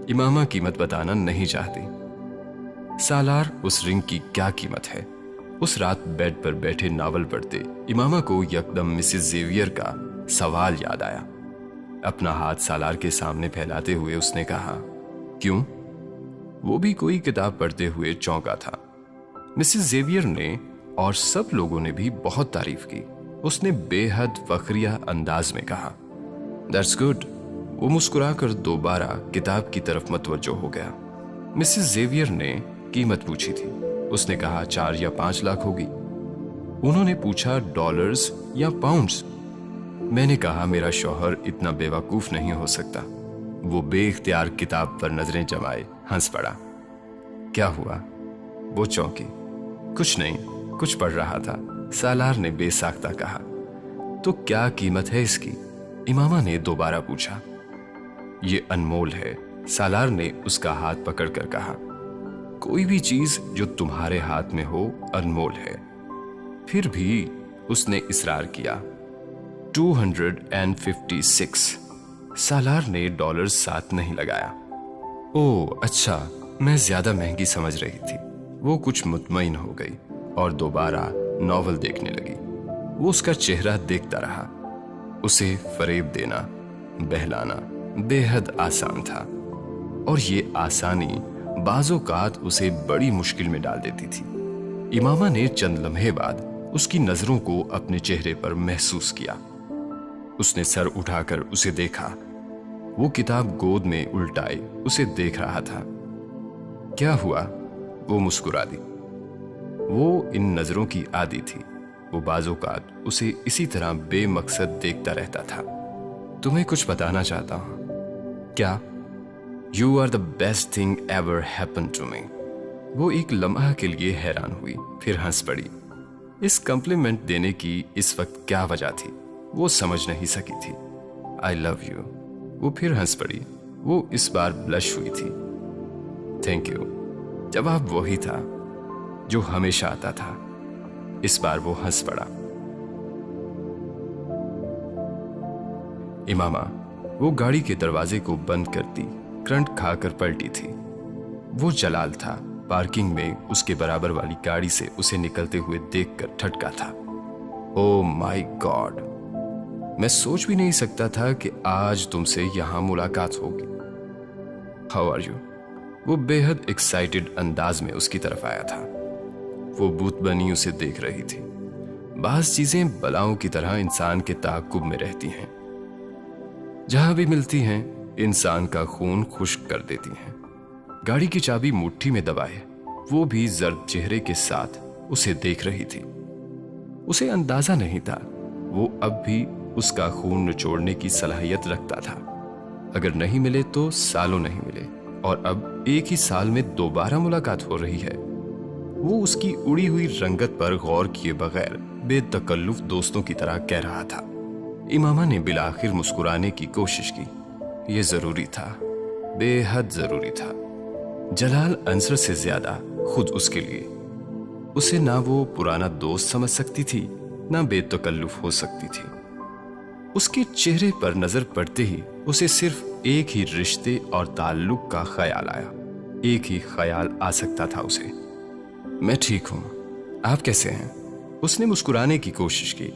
امامہ قیمت بتانا نہیں چاہتی۔ سالار، اس رنگ کی کیا قیمت ہے؟ اس رات بیڈ پر بیٹھے ناول پڑھتے امامہ کو یکدم مسز زیویئر کا سوال یاد آیا۔ اپنا ہاتھ سالار کے سامنے پھیلاتے ہوئے اس نے کہا، کیوں؟ وہ بھی کوئی کتاب پڑھتے ہوئے چونکا تھا۔ مسز زیویئر نے اور سب لوگوں نے بھی بہت تعریف کی۔ اس نے بے حد فخریہ انداز میں کہا، دیٹس گڈ۔ وہ مسکرا کر دوبارہ کتاب کی طرف متوجہ ہو گیا۔ مسز زیویئر نے قیمت پوچھی تھی۔ اس نے کہا 4 یا 5 لاکھ ہوگی۔ انہوں نے پوچھا ڈالرز یا پاؤنڈز؟ میں نے کہا میرا شوہر اتنا بے وقوف نہیں ہو سکتا۔ وہ بے اختیار کتاب پر نظریں جمائے ہنس پڑا۔ کیا ہوا؟ وہ چونکی۔ کچھ نہیں، کچھ پڑھ رہا تھا، سالار نے بے ساختہ کہا۔ تو کیا قیمت ہے اس کی؟ امامہ نے دوبارہ پوچھا۔ یہ انمول ہے، سالار نے اس کا ہاتھ پکڑ کر کہا۔ کوئی بھی چیز جو تمہارے ہاتھ میں ہو انمول ہے۔ پھر بھی اس نے اصرار کیا۔ 256۔ سالار نے ڈالرز ساتھ نہیں لگایا۔ اوہ اچھا، میں زیادہ مہنگی سمجھ رہی تھی۔ وہ کچھ مطمئن ہو گئی اور دوبارہ ناول دیکھنے لگی۔ وہ اس کا چہرہ دیکھتا رہا۔ اسے فریب دینا، بہلانا بے حد آسان تھا، اور یہ آسانی بعض اوقات اسے بڑی مشکل میں ڈال دیتی تھی۔ امامہ نے چند لمحے بعد اس کی نظروں کو اپنے چہرے پر محسوس کیا۔ اس نے سر اٹھا کر اسے دیکھا۔ وہ کتاب گود میں الٹائے اسے دیکھ رہا تھا۔ کیا ہوا؟ وہ مسکرا دی۔ وہ ان نظروں کی عادی تھی۔ وہ بعض اوقات اسے اسی طرح بے مقصد دیکھتا رہتا تھا۔ تمہیں کچھ بتانا چاہتا ہوں۔ کیا؟ You are the best thing ever happened to me۔ وہ ایک لمحہ کے لیے حیران ہوئی، پھر ہنس پڑی۔ اس کمپلیمنٹ دینے کی اس وقت کیا وجہ تھی؟ وہ سمجھ نہیں سکی تھی۔ I love you۔ وہ پھر ہنس پڑی۔ وہ اس بار بلش ہوئی تھی۔ Thank you. جواب وہی تھا جو ہمیشہ آتا تھا۔ اس بار وہ ہنس پڑا۔ امامہ، وہ گاڑی کے دروازے کو بند کرتی کرنٹ کھا کر پلٹی تھی۔ وہ جلال تھا، پارکنگ میں اس کے برابر والی گاڑی سے اسے نکلتے ہوئے دیکھ کر ٹھٹکا تھا۔ او مائی گاڈ، मैं सोच भी नहीं सकता था कि आज तुमसे यहां मुलाकात होगी। How are you? वो बेहद एक्साइटेड अंदाज में उसकी तरफ आया था। वो बुत बनी उसे देख रही थी। बास चीजें बलाओं की तरह इंसान के ताक़ुब में रहती हैं। जहां भी मिलती हैं, इंसान का खून खुश्क कर देती हैं। गाड़ी की चाबी मुट्ठी में दबाए वो भी जर्द चेहरे के साथ उसे देख रही थी। उसे अंदाजा नहीं था वो अब भी उसका खून निचोड़ने की सलाहियत रखता था। अगर नहीं मिले तो सालों नहीं मिले, और अब एक ही साल में दोबारा मुलाकात हो रही है। वो उसकी उड़ी हुई रंगत पर गौर किए बगैर बेतकल्लुफ दोस्तों की तरह कह रहा था। इमामा ने बिलाखिर मुस्कुराने की कोशिश की। यह जरूरी था, बेहद जरूरी था। जलाल अंसर से ज्यादा खुद उसके लिए। उसे ना वो पुराना दोस्त समझ सकती थी, ना बेतकल्लुफ हो सकती थी। उसके चेहरे पर नजर पड़ते ही उसे सिर्फ एक ही रिश्ते और ताल्लुक का ख्याल आया। एक ही ख्याल आ सकता था उसे। मैं ठीक हूं, आप कैसे हैं? उसने मुस्कुराने की कोशिश की।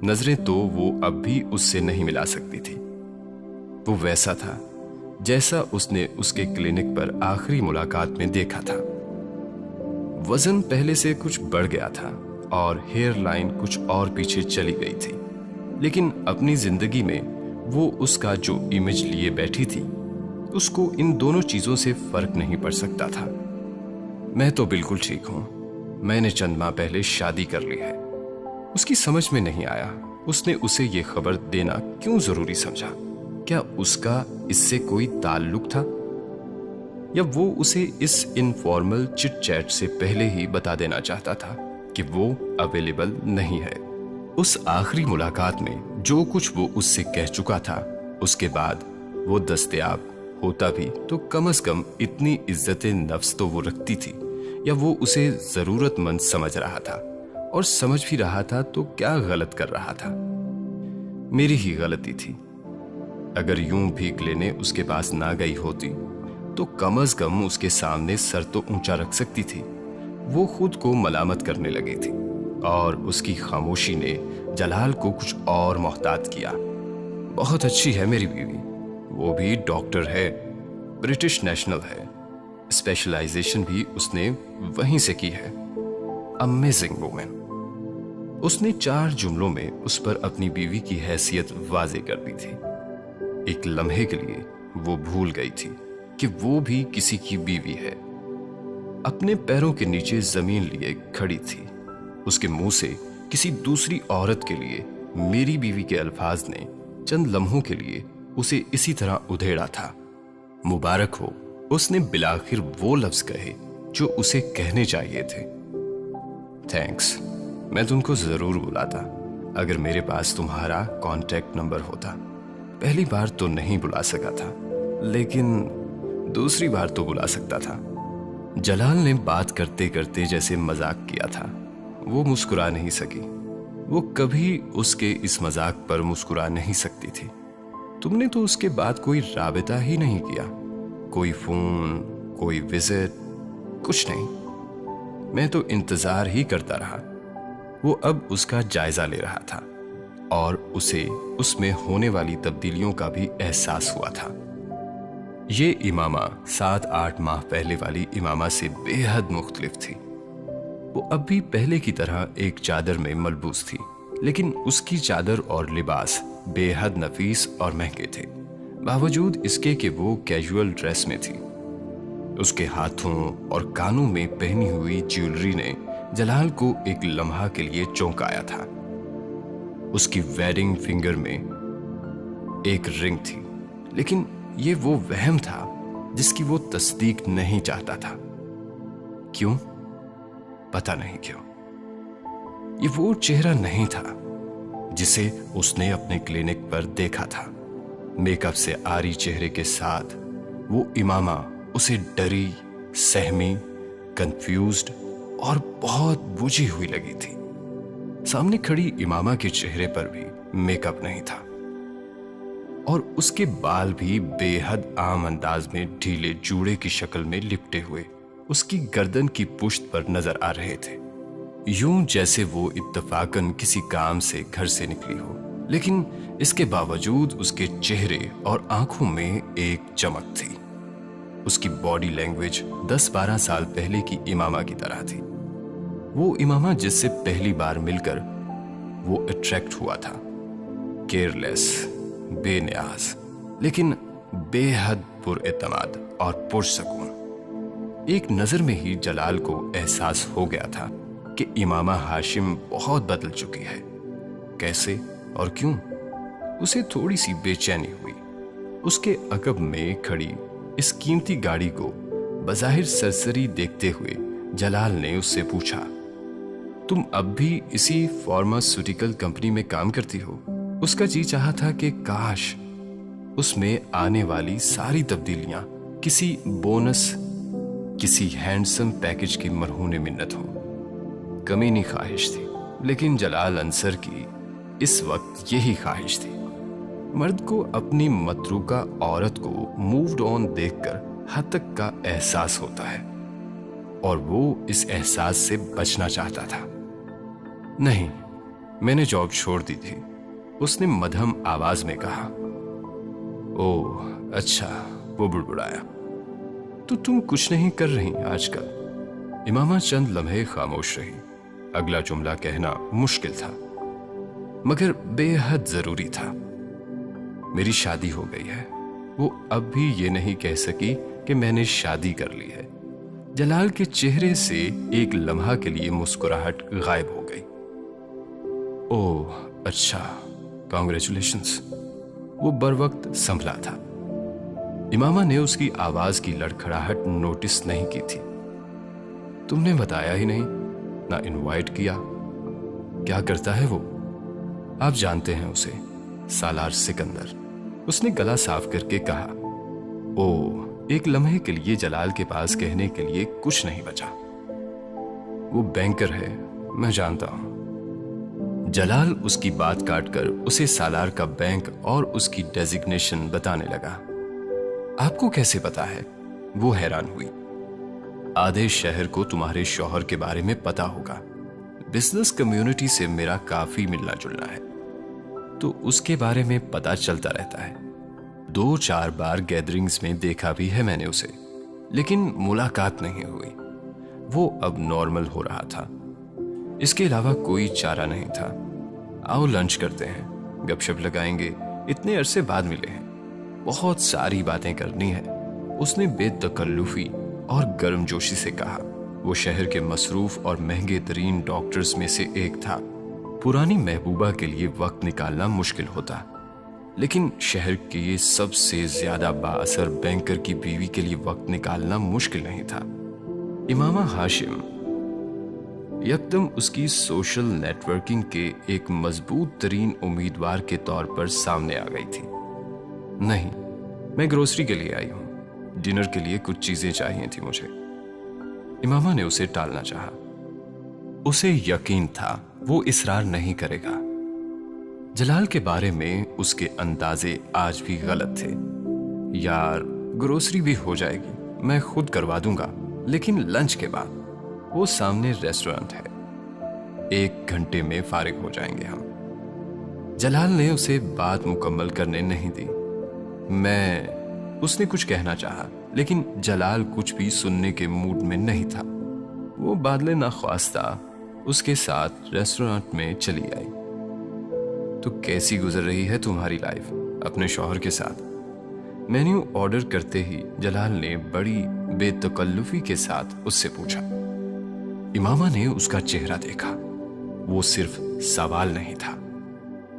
नजरें तो वो अब भी उससे नहीं मिला सकती थी। वो वैसा था जैसा उसने उसके क्लिनिक पर आखिरी मुलाकात में देखा था। वजन पहले से कुछ बढ़ गया था और हेयर लाइन कुछ और पीछे चली गई थी, लेकिन अपनी जिंदगी में वो उसका जो इमेज लिए बैठी थी, उसको इन दोनों चीजों से फर्क नहीं पड़ सकता था। मैं तो बिल्कुल ठीक हूं, मैंने चंद माह पहले शादी कर ली है। उसकी समझ में नहीं आया उसने उसे ये खबर देना क्यों जरूरी समझा। क्या उसका इससे कोई ताल्लुक था, या वो उसे इस इनफॉर्मल चिट चैट से पहले ही बता देना चाहता था कि वो अवेलेबल नहीं है। उस आखिरी मुलाकात में जो कुछ वो उससे कह चुका था, उसके बाद वो दस्तयाब होता भी तो कम से कम इतनी इज्जत नफ्स तो वो रखती थी, या वो उसे जरूरतमंद समझ रहा था। और समझ भी रहा था तो क्या गलत कर रहा था? मेरी ही गलती थी। अगर यूं भीख लेने उसके पास ना गई होती तो कम से कम उसके सामने सर तो ऊंचा रख सकती थी। वो खुद को मलामत करने लगी थी, और उसकी खामोशी ने जलाल को कुछ और मोहतात किया। बहुत अच्छी है मेरी बीवी, वो भी डॉक्टर है, ब्रिटिश नेशनल है, स्पेशलाइजेशन भी उसने वहीं से की है। Amazing women. उसने 4 जुमलों में उस पर अपनी बीवी की हैसियत वाजे कर दी थी। एक लम्हे के लिए वो भूल गई थी कि वो भी किसी की बीवी है। अपने पैरों के नीचे जमीन लिए खड़ी थी। उसके मुंह से किसी दूसरी औरत के लिए मेरी बीवी के अल्फाज ने चंद लम्हों के लिए उसे इसी तरह उधेड़ा था। मुबारक हो, उसने बिलाखिर वो लफ्ज कहे जो उसे कहने चाहिए थे। थैंक्स, मैं तुमको जरूर बुलाता अगर मेरे पास तुम्हारा कांटेक्ट नंबर होता। पहली बार तो नहीं बुला सका था, लेकिन दूसरी बार तो बुला सकता था। जलाल ने बात करते करते जैसे मजाक किया था। वो मुस्कुरा नहीं सकी। वो कभी उसके इस मजाक पर मुस्कुरा नहीं सकती थी। तुमने तो उसके बाद कोई राबिता ही नहीं किया, कोई फोन, कोई विजिट, कुछ नहीं। मैं तो इंतजार ही करता रहा। वो अब उसका जायजा ले रहा था, और उसे उसमें होने वाली तब्दीलियों का भी एहसास हुआ था। ये इमामा 7-8 माह पहले वाली इमामा से बेहद मुख्तलिफ थी। वो अब भी पहले की तरह एक चादर में मलबूस थी, लेकिन उसकी चादर और लिबास बेहद नफीस और महंगे थे, बावजूद इसके कि वो कैजुअल ड्रेस में थी। उसके हाथों और कानों में पहनी हुई ज्वेलरी ने जलाल को एक लम्हा के लिए चौंकाया था। उसकी वेडिंग फिंगर में एक रिंग थी, लेकिन ये वो वहम था जिसकी वो तस्दीक नहीं चाहता था। क्यों? पता नहीं क्यों। ये वो चेहरा नहीं था जिसे उसने अपने क्लिनिक पर देखा था। मेकअप से आरी चेहरे के साथ वो इमामा उसे डरी, सहमी, कंफ्यूज्ड और बहुत बुझी हुई लगी थी। सामने खड़ी इमामा के चेहरे पर भी मेकअप नहीं था, और उसके बाल भी बेहद आम अंदाज में ढीले जूड़े की शक्ल में लिपटे हुए उसकी गर्दन की पुश्त पर नजर आ रहे थे। यूं जैसे वो इत्तफाकन किसी काम से घर से निकली हो لیکن اس کے باوجود اس کے چہرے اور آنکھوں میں ایک چمک تھی۔ اس کی باڈی لینگویج 10-12 سال پہلے کی امامہ کی طرح تھی، وہ امامہ جس سے پہلی بار مل کر وہ اٹریکٹ ہوا تھا، کیئرلیس، بے نیاز، لیکن بے حد پر اعتماد اور پرسکون۔ ایک نظر میں ہی جلال کو احساس ہو گیا تھا کہ امامہ ہاشم بہت بدل چکی ہے۔ کیسے اور کیوں؟ اسے تھوڑی سی بے چینی ہوئی۔ اس کے عقب میں کھڑی اس قیمتی گاڑی کو بظاہر سرسری دیکھتے ہوئے جلال نے اس سے پوچھا، تم اب بھی اسی فارماسیوٹیکل کمپنی میں کام کرتی ہو؟ اس کا جی چاہا تھا کہ کاش اس میں آنے والی ساری تبدیلیاں کسی بونس، کسی ہینڈسم پیکج کی مرہون منت ہوں۔ کمینی خواہش تھی، لیکن جلال انصر کی اس وقت یہی خواہش تھی۔ مرد کو اپنی متروکہ عورت کو مووڈ آن دیکھ کر حد تک کا احساس ہوتا ہے، اور وہ اس احساس سے بچنا چاہتا تھا۔ نہیں، میں نے جاب چھوڑ دی تھی، اس نے مدھم آواز میں کہا۔ اوہ اچھا، وہ بڑبڑایا۔ تو تم کچھ نہیں کر رہی آج کل؟ امامہ چند لمحے خاموش رہی۔ اگلا جملہ کہنا مشکل تھا، مگر بے حد ضروری تھا۔ میری شادی ہو گئی ہے۔ وہ اب بھی یہ نہیں کہہ سکی کہ میں نے شادی کر لی ہے۔ جلال کے چہرے سے ایک لمحہ کے لیے مسکراہٹ غائب ہو گئی۔ اوہ اچھا، کانگریچولیشنز۔ وہ بر وقت سنبھلا تھا۔ امامہ نے اس کی آواز کی لڑکھڑاہٹ نوٹس نہیں کی تھی۔ تم نے بتایا ہی نہیں، نہ انوائٹ کیا۔ کیا کرتا ہے وہ؟ آپ جانتے ہیں اسے، سالار سکندر۔ اس نے گلا صاف کر کے کہا۔ اوہ، ایک لمحے کے لیے جلال کے پاس کہنے کے لیے کچھ نہیں بچا۔ وہ بینکر ہے، میں جانتا ہوں۔ جلال اس کی بات کاٹ کر اسے سالار کا بینک اور اس کی ڈیزگنیشن بتانے لگا۔ آپ کو کیسے پتا ہے؟ وہ حیران ہوئی۔ آدھے شہر کو تمہارے شوہر کے بارے میں پتا ہوگا۔ بزنس کمیونٹی سے میرا کافی ملنا جلنا ہے، تو اس کے بارے میں پتا چلتا رہتا ہے۔ 2-4 بار گیدرنگز میں دیکھا بھی ہے میں نے اسے، لیکن ملاقات نہیں ہوئی۔ وہ اب نارمل ہو رہا تھا، اس کے علاوہ کوئی چارہ نہیں تھا۔ آؤ لنچ کرتے ہیں، گپ شپ لگائیں گے، اتنے عرصے بعد ملے ہیں، بہت ساری باتیں کرنی ہے، اس نے بے تکلفی اور گرم جوشی سے کہا۔ وہ شہر کے مصروف اور مہنگے ترین ڈاکٹرز میں سے ایک تھا۔ پرانی محبوبہ کے لیے وقت نکالنا مشکل ہوتا، لیکن شہر کے سب سے زیادہ بااثر بینکر کی بیوی کے لیے وقت نکالنا مشکل نہیں تھا۔ امامہ ہاشم یکدم اس کی سوشل نیٹ ورکنگ کے ایک مضبوط ترین امیدوار کے طور پر سامنے آ گئی تھی۔ نہیں، میں گروسری کے لیے آئی ہوں، ڈنر کے لیے کچھ چیزیں چاہیے تھی مجھے۔ امامہ نے اسے ٹالنا چاہا۔ اسے یقین تھا وہ اصرار نہیں کرے گا۔ جلال کے بارے میں اس کے اندازے آج بھی غلط تھے۔ یار، گروسری بھی ہو جائے گی، میں خود کروا دوں گا، لیکن لنچ کے بعد۔ وہ سامنے ریسٹورنٹ ہے، 1 گھنٹے میں فارغ ہو جائیں گے ہم۔ جلال نے اسے بات مکمل کرنے نہیں دی۔ اس نے کچھ کہنا چاہا، لیکن جلال کچھ بھی سننے کے موڈ میں نہیں تھا۔ وہ بادلے ناخواستہ اس کے ساتھ ریسٹورنٹ میں چلی آئی۔ تو کیسی گزر رہی ہے تمہاری لائف اپنے شوہر کے ساتھ؟ مینیو آرڈر کرتے ہی جلال نے بڑی بے تکلفی کے ساتھ اس سے پوچھا۔ امامہ نے اس کا چہرہ دیکھا، وہ صرف سوال نہیں تھا۔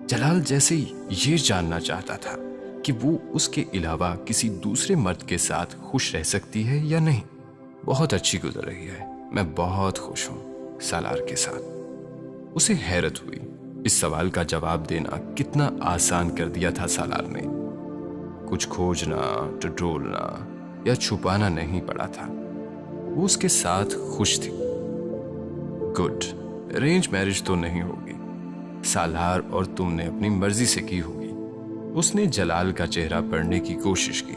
جلال جیسے یہ جاننا چاہتا تھا کہ وہ اس کے علاوہ کسی دوسرے مرد کے ساتھ خوش رہ سکتی ہے یا نہیں۔ بہت اچھی گزر رہی ہے، میں بہت خوش ہوں سالار کے ساتھ۔ اسے حیرت ہوئی، اس سوال کا جواب دینا کتنا آسان کر دیا تھا سالار نے۔ کچھ کھوجنا، ٹٹولنا یا چھپانا نہیں پڑا تھا۔ وہ اس کے ساتھ خوش تھی۔ گڈ، ارینج میرج تو نہیں ہوگی، سالار اور تم نے اپنی مرضی سے کی ہوگی۔ اس نے جلال کا چہرہ پڑھنے کی کوشش کی۔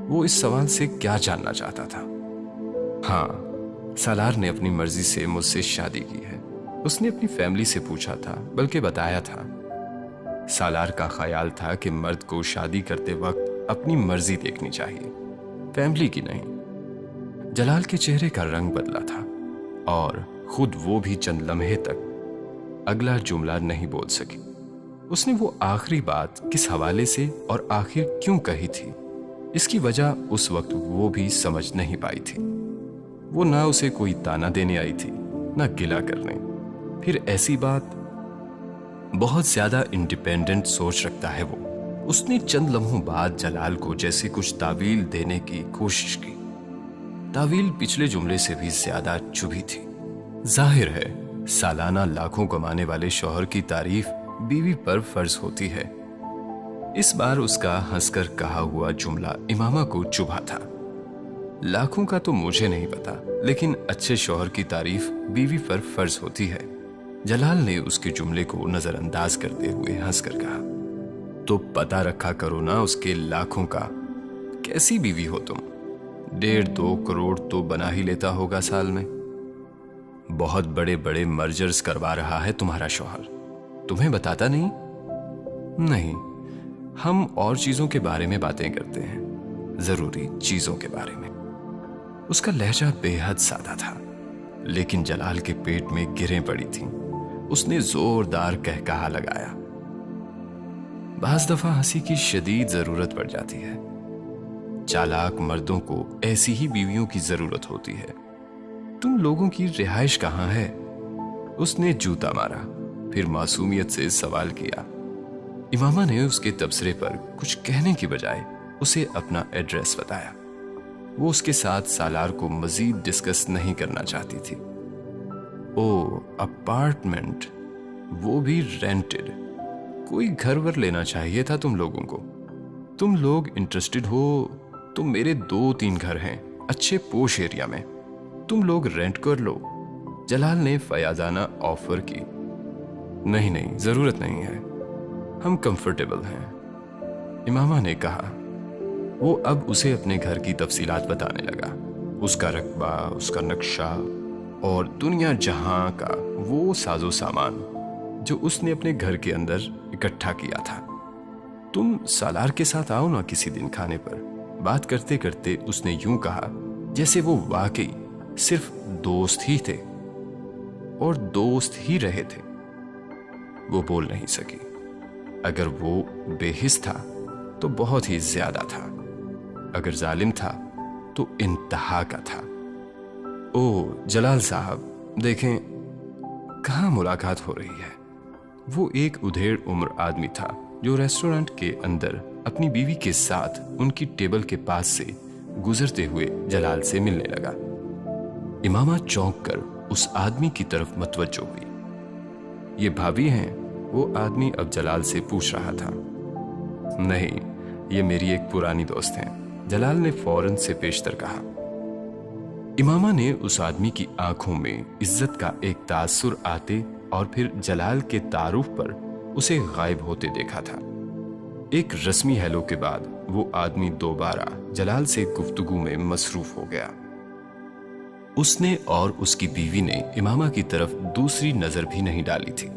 وہ اس سوال سے کیا جاننا چاہتا تھا؟ ہاں، سالار نے اپنی مرضی سے مجھ سے شادی کی ہے۔ اس نے اپنی فیملی سے پوچھا تھا، بلکہ بتایا تھا۔ سالار کا خیال تھا کہ مرد کو شادی کرتے وقت اپنی مرضی دیکھنی چاہیے، فیملی کی نہیں۔ جلال کے چہرے کا رنگ بدلا تھا اور خود وہ بھی چند لمحے تک اگلا جملہ نہیں بول سکی۔ اس نے وہ آخری بات کس حوالے سے اور آخر کیوں کہی تھی، اس کی وجہ اس وقت وہ بھی سمجھ نہیں پائی تھی۔ وہ نہ اسے کوئی تانا دینے آئی تھی، نہ گلہ کرنے۔ پھر ایسی بات، بہت زیادہ انڈیپینڈنٹ سوچ رکھتا ہے وہ۔ اس نے چند لمحوں بعد جلال کو جیسے کچھ تعویل دینے کی کوشش کی۔ تعویل پچھلے جملے سے بھی زیادہ چبھی تھی۔ ظاہر ہے سالانہ لاکھوں کمانے والے شوہر کی تعریف بیوی پر فرض ہوتی ہے۔ اس بار اس کا ہنس کر کہا ہوا جملہ امامہ کو چبھا تھا۔ لاکھوں کا تو مجھے نہیں پتا، لیکن اچھے شوہر کی تعریف بیوی پر فرض ہوتی ہے۔ جلال نے اس کے جملے کو نظر انداز کرتے ہوئے ہنس کر کہا، تو پتا رکھا کرو نا اس کے لاکھوں کا۔ کیسی بیوی ہو تم؟ 1.5-2 کروڑ تو بنا ہی لیتا ہوگا سال میں۔ بہت بڑے بڑے مرجرز کروا رہا ہے تمہارا شوہر، تمہیں بتاتا نہیں؟ نہیں، ہم اور چیزوں کے بارے میں باتیں کرتے ہیں، ضروری چیزوں کے بارے میں۔ اس کا لہجہ بے حد سادہ تھا، لیکن جلال کے پیٹ میں گریں پڑی تھیں۔ اس نے زوردار کہکہا لگایا۔ بعض دفعہ ہنسی کی شدید ضرورت پڑ جاتی ہے۔ چالاک مردوں کو ایسی ہی بیویوں کی ضرورت ہوتی ہے۔ تم لوگوں کی رہائش کہاں ہے؟ اس نے جوتا مارا، پھر معصومیت سے سوال کیا۔ امامہ نے اس کے تبصرے پر کچھ کہنے کی بجائے اسے اپنا ایڈریس بتایا۔ وہ اس کے ساتھ سالار کو مزید ڈسکس نہیں کرنا چاہتی تھی۔ او، اپارٹمنٹ، وہ بھی رینٹڈ۔ کوئی گھر ور لینا چاہیے تھا تم لوگوں کو۔ تم لوگ انٹرسٹڈ ہو تو میرے 2-3 گھر ہیں اچھے پوش ایریا میں، تم لوگ رینٹ کر لو۔ جلال نے فیاضانہ آفر کی۔ نہیں، ضرورت نہیں ہے، ہم کمفرٹیبل ہیں، امامہ نے کہا۔ وہ اب اسے اپنے گھر کی تفصیلات بتانے لگا، اس کا رقبہ، اس کا نقشہ اور دنیا جہاں کا وہ ساز و سامان جو اس نے اپنے گھر کے اندر اکٹھا کیا تھا۔ تم سالار کے ساتھ آؤ نا کسی دن کھانے پر۔ بات کرتے کرتے اس نے یوں کہا جیسے وہ واقعی صرف دوست ہی تھے اور دوست ہی رہے تھے۔ وہ بول نہیں سکی۔ اگر وہ بے حس تھا تو بہت ہی زیادہ تھا، اگر ظالم تھا تو انتہا کا تھا۔ او جلال صاحب، دیکھیں کہاں ملاقات ہو رہی ہے۔ وہ ایک ادھیڑ عمر آدمی تھا جو ریسٹورنٹ کے اندر اپنی بیوی کے ساتھ ان کی ٹیبل کے پاس سے گزرتے ہوئے جلال سے ملنے لگا۔ امامہ چونک کر اس آدمی کی طرف متوجہ ہوئی۔ یہ بھابھی ہیں؟ وہ آدمی اب جلال سے پوچھ رہا تھا۔ نہیں، یہ میری ایک پرانی دوست ہیں، جلال نے فوراً سے پیشتر کہا۔ امامہ نے اس آدمی کی آنکھوں میں عزت کا ایک تاثر آتے اور پھر جلال کے تعارف پر اسے غائب ہوتے دیکھا تھا۔ ایک رسمی ہیلو کے بعد وہ آدمی دوبارہ جلال سے گفتگو میں مصروف ہو گیا۔ اس نے اور اس کی بیوی نے امامہ کی طرف دوسری نظر بھی نہیں ڈالی تھی۔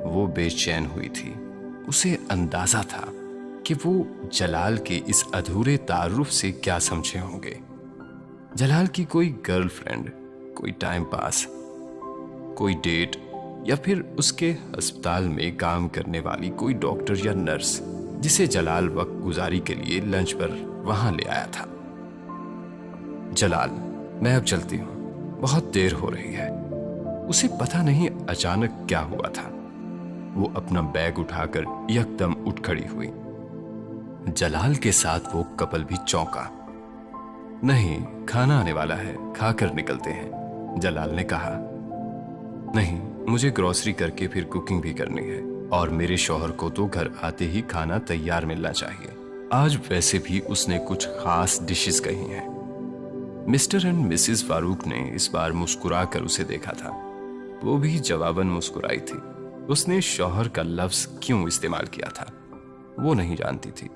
وہ بے چین ہوئی تھی۔ اسے اندازہ تھا کہ وہ جلال کے اس ادھورے تعارف سے کیا سمجھے ہوں گے۔ جلال کی کوئی گرل فرینڈ، کوئی ٹائم پاس، کوئی ڈیٹ، یا پھر اس کے ہسپتال میں کام کرنے والی کوئی ڈاکٹر یا نرس جسے جلال وقت گزاری کے لیے لنچ پر وہاں لے آیا تھا۔ جلال، میں اب چلتی ہوں، بہت دیر ہو رہی ہے۔ اسے پتہ نہیں اچانک کیا ہوا تھا۔ وہ اپنا بیگ اٹھا کر یکدم اٹھ کھڑی ہوئی۔ جلال کے ساتھ وہ کپل بھی چونکا۔ نہیں، کھانا آنے والا ہے، کھا کر نکلتے ہیں، جلال نے کہا۔ نہیں، مجھے گروسری کر کے پھر کوکنگ بھی کرنی ہے، اور میرے شوہر کو تو گھر آتے ہی کھانا تیار ملنا چاہیے۔ آج ویسے بھی اس نے کچھ خاص ڈشز کہی ہیں۔ مسٹر اینڈ مسز فاروق نے اس بار مسکرا کر اسے دیکھا تھا۔ وہ بھی جواباً مسکرائی تھی۔ اس نے شوہر کا لفظ کیوں استعمال کیا تھا وہ نہیں جانتی تھی۔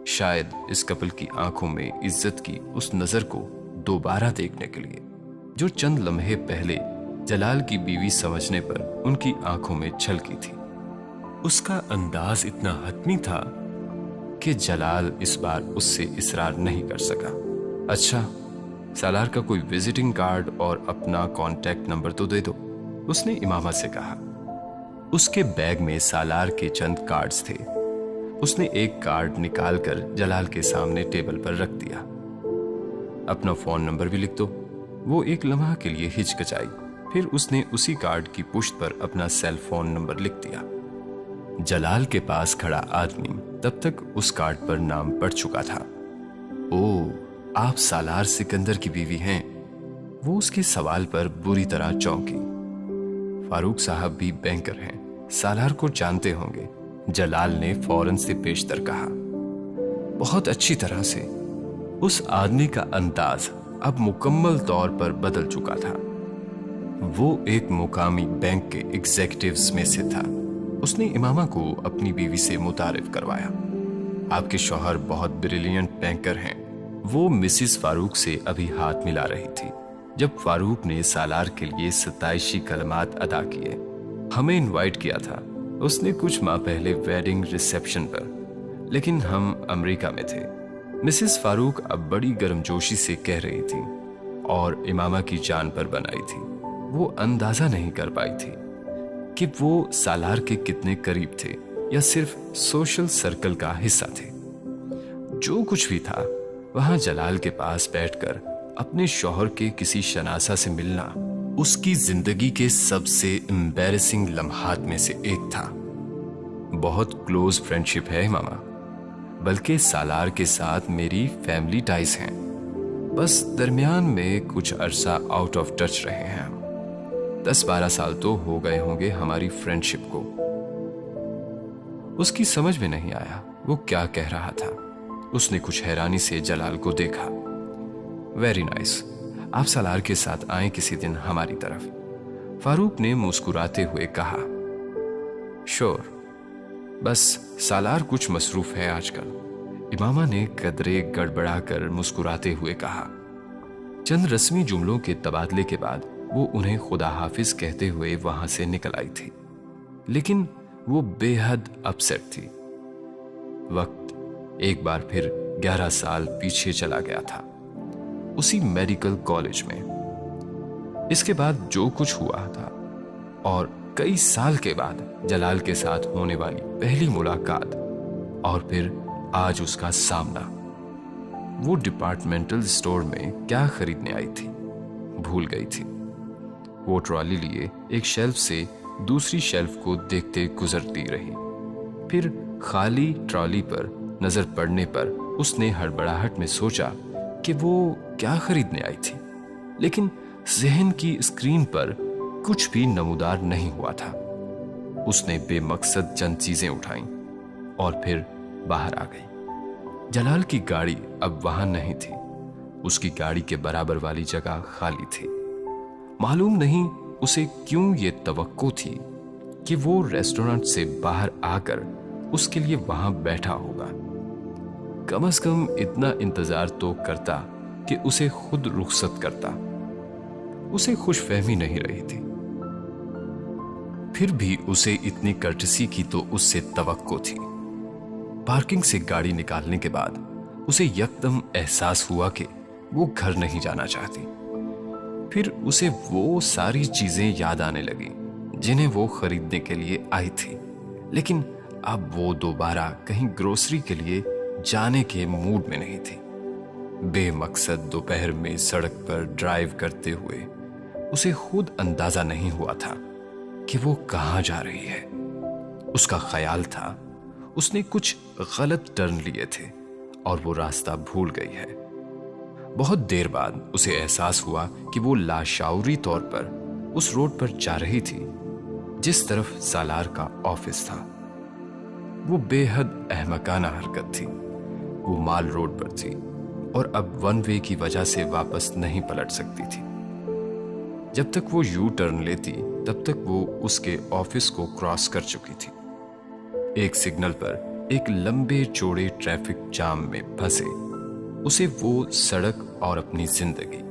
شاید اس کپل کی آنکھوں میں عزت کی اس نظر کو دوبارہ دیکھنے کے لیے جو چند لمحے پہلے جلال کی بیوی سمجھنے پر ان کی آنکھوں میں چھلکی تھی۔ اس کا انداز اتنا حتمی تھا کہ جلال اس بار اس سے اصرار نہیں کر سکا۔ اچھا، سالار کا کوئی وزٹنگ کارڈ اور اپنا کانٹیکٹ نمبر تو دے دو، اس نے امامہ سے کہا۔ اس کے بیگ میں سالار کے چند کارڈز تھے۔ اس نے ایک کارڈ نکال کر جلال کے سامنے ٹیبل پر رکھ دیا۔ اپنا فون نمبر بھی لکھ دو۔ وہ ایک لمحہ کے لیے ہچکچائی، پھر اس نے اسی کارڈ کی پشت پر اپنا سیل فون نمبر لکھ دیا۔ جلال کے پاس کھڑا آدمی تب تک اس کارڈ پر نام پڑھ چکا تھا۔ او، آپ سالار سکندر کی بیوی ہیں؟ وہ اس کے سوال پر بری طرح چونکی۔ فاروق صاحب بھی بینکر ہیں، سالار کو جانتے ہوں گے، جلال نے فوراً سے پیشتر کہا۔ بہت اچھی طرح سے۔ اس آدمی کا انداز اب مکمل طور پر بدل چکا تھا۔ وہ ایک مقامی بینک کے ایگزیکٹوز میں سے تھا۔ اس نے امامہ کو اپنی بیوی سے متعارف کروایا۔ آپ کے شوہر بہت بریلینٹ بینکر ہیں۔ وہ مسز فاروق سے ابھی ہاتھ ملا رہی تھی جب فاروق نے سالار کے لیے ستائشی کلمات ادا کیے۔ ہمیں انوائٹ کیا تھا اس نے کچھ ماہ پہلے ویڈنگ ریسیپشن پر، لیکن ہم امریکہ میں تھے، مسز فاروق اب بڑی گرمجوشی سے کہہ رہی تھی اور امامہ کی جان پر بنائی تھی۔ وہ اندازہ نہیں کر پائی تھی کہ وہ سالار کے کتنے قریب تھے یا صرف سوشل سرکل کا حصہ تھے۔ جو کچھ بھی تھا، وہاں جلال کے پاس بیٹھ کر اپنے شوہر کے کسی شناسہ سے ملنا اس کی زندگی کے سب سے امبیرسنگ لمحات میں سے ایک تھا۔ بہت کلوز فرینڈشپ ہے امامہ، بلکہ سالار کے ساتھ میری فیملی ٹائز ہیں، بس درمیان میں کچھ عرصہ آؤٹ آف ٹچ رہے ہیں ہم۔ 10-12 سال تو ہو گئے ہوں گے ہماری فرینڈشپ کو۔ اس کی سمجھ میں نہیں آیا وہ کیا کہہ رہا تھا۔ اس نے کچھ حیرانی سے جلال کو دیکھا۔ ویری نائس، آپ سالار کے ساتھ آئیں کسی دن ہماری طرف، فاروق نے مسکراتے ہوئے کہا۔ شور، بس سالار کچھ مصروف ہے آج کل، امامہ نے قدرے گڑبڑا کر مسکراتے ہوئے کہا۔ چند رسمی جملوں کے تبادلے کے بعد وہ انہیں خدا حافظ کہتے ہوئے وہاں سے نکل آئی تھی، لیکن وہ بے حد اپسیٹ تھی۔ وقت ایک بار پھر 11 سال پیچھے چلا گیا تھا، اسی میڈیکل کالج میں۔ اس کے بعد جو کچھ ہوا تھا اور کئی سال کے بعد جلال کے ساتھ ہونے والی پہلی ملاقات اور پھر آج اس کا سامنا۔ وہ ڈپارٹمنٹل اسٹور میں کیا خریدنے آئی تھی، بھول گئی تھی۔ وہ ٹرالی لیے ایک شیلف سے دوسری شیلف کو دیکھتے گزرتی رہی، پھر خالی ٹرالی پر نظر پڑنے پر اس نے ہڑبڑاہٹ میں سوچا کہ وہ کیا خریدنے آئی تھی، لیکن ذہن کی اسکرین پر کچھ بھی نمودار نہیں ہوا تھا۔ اس نے بے مقصد چند چیزیں اٹھائیں اور پھر باہر آ گئی۔ جلال کی گاڑی اب وہاں نہیں تھی، اس کی گاڑی کے برابر والی جگہ خالی تھی۔ معلوم نہیں اسے کیوں یہ توقع تھی کہ وہ ریسٹورانٹ سے باہر آ کر اس کے لیے وہاں بیٹھا ہوگا۔ کم از کم اتنا انتظار تو کرتا کہ اسے خود رخصت کرتا۔ اسے خوش فہمی نہیں رہی تھی، پھر بھی اسے اتنی کرٹسی کی تو اس سے توقع تھی۔ پارکنگ سے گاڑی نکالنے کے بعد اسے یکدم احساس ہوا کہ وہ گھر نہیں جانا چاہتی۔ پھر اسے وہ ساری چیزیں یاد آنے لگی جنہیں وہ خریدنے کے لیے آئی تھی، لیکن اب وہ دوبارہ کہیں گروسری کے لیے جانے کے موڈ میں نہیں تھی۔ بے مقصد دوپہر میں سڑک پر ڈرائیو کرتے ہوئے اسے خود اندازہ نہیں ہوا تھا کہ وہ کہاں جا رہی ہے۔ اس کا خیال تھا اس نے کچھ غلط ٹرن لیے تھے اور وہ راستہ بھول گئی ہے۔ بہت دیر بعد اسے احساس ہوا کہ وہ لاشعوری طور پر اس روڈ پر جا رہی تھی جس طرف سالار کا آفس تھا۔ وہ بے حد احمقانہ حرکت تھی۔ وہ مال روڈ پر تھی اور اب ون وے کی وجہ سے واپس نہیں پلٹ سکتی تھی۔ جب تک وہ یو ٹرن لیتی تب تک وہ اس کے آفس کو کراس کر چکی تھی۔ ایک سگنل پر ایک لمبے چوڑے ٹریفک جام میں پھنسے اسے وہ سڑک اور اپنی زندگی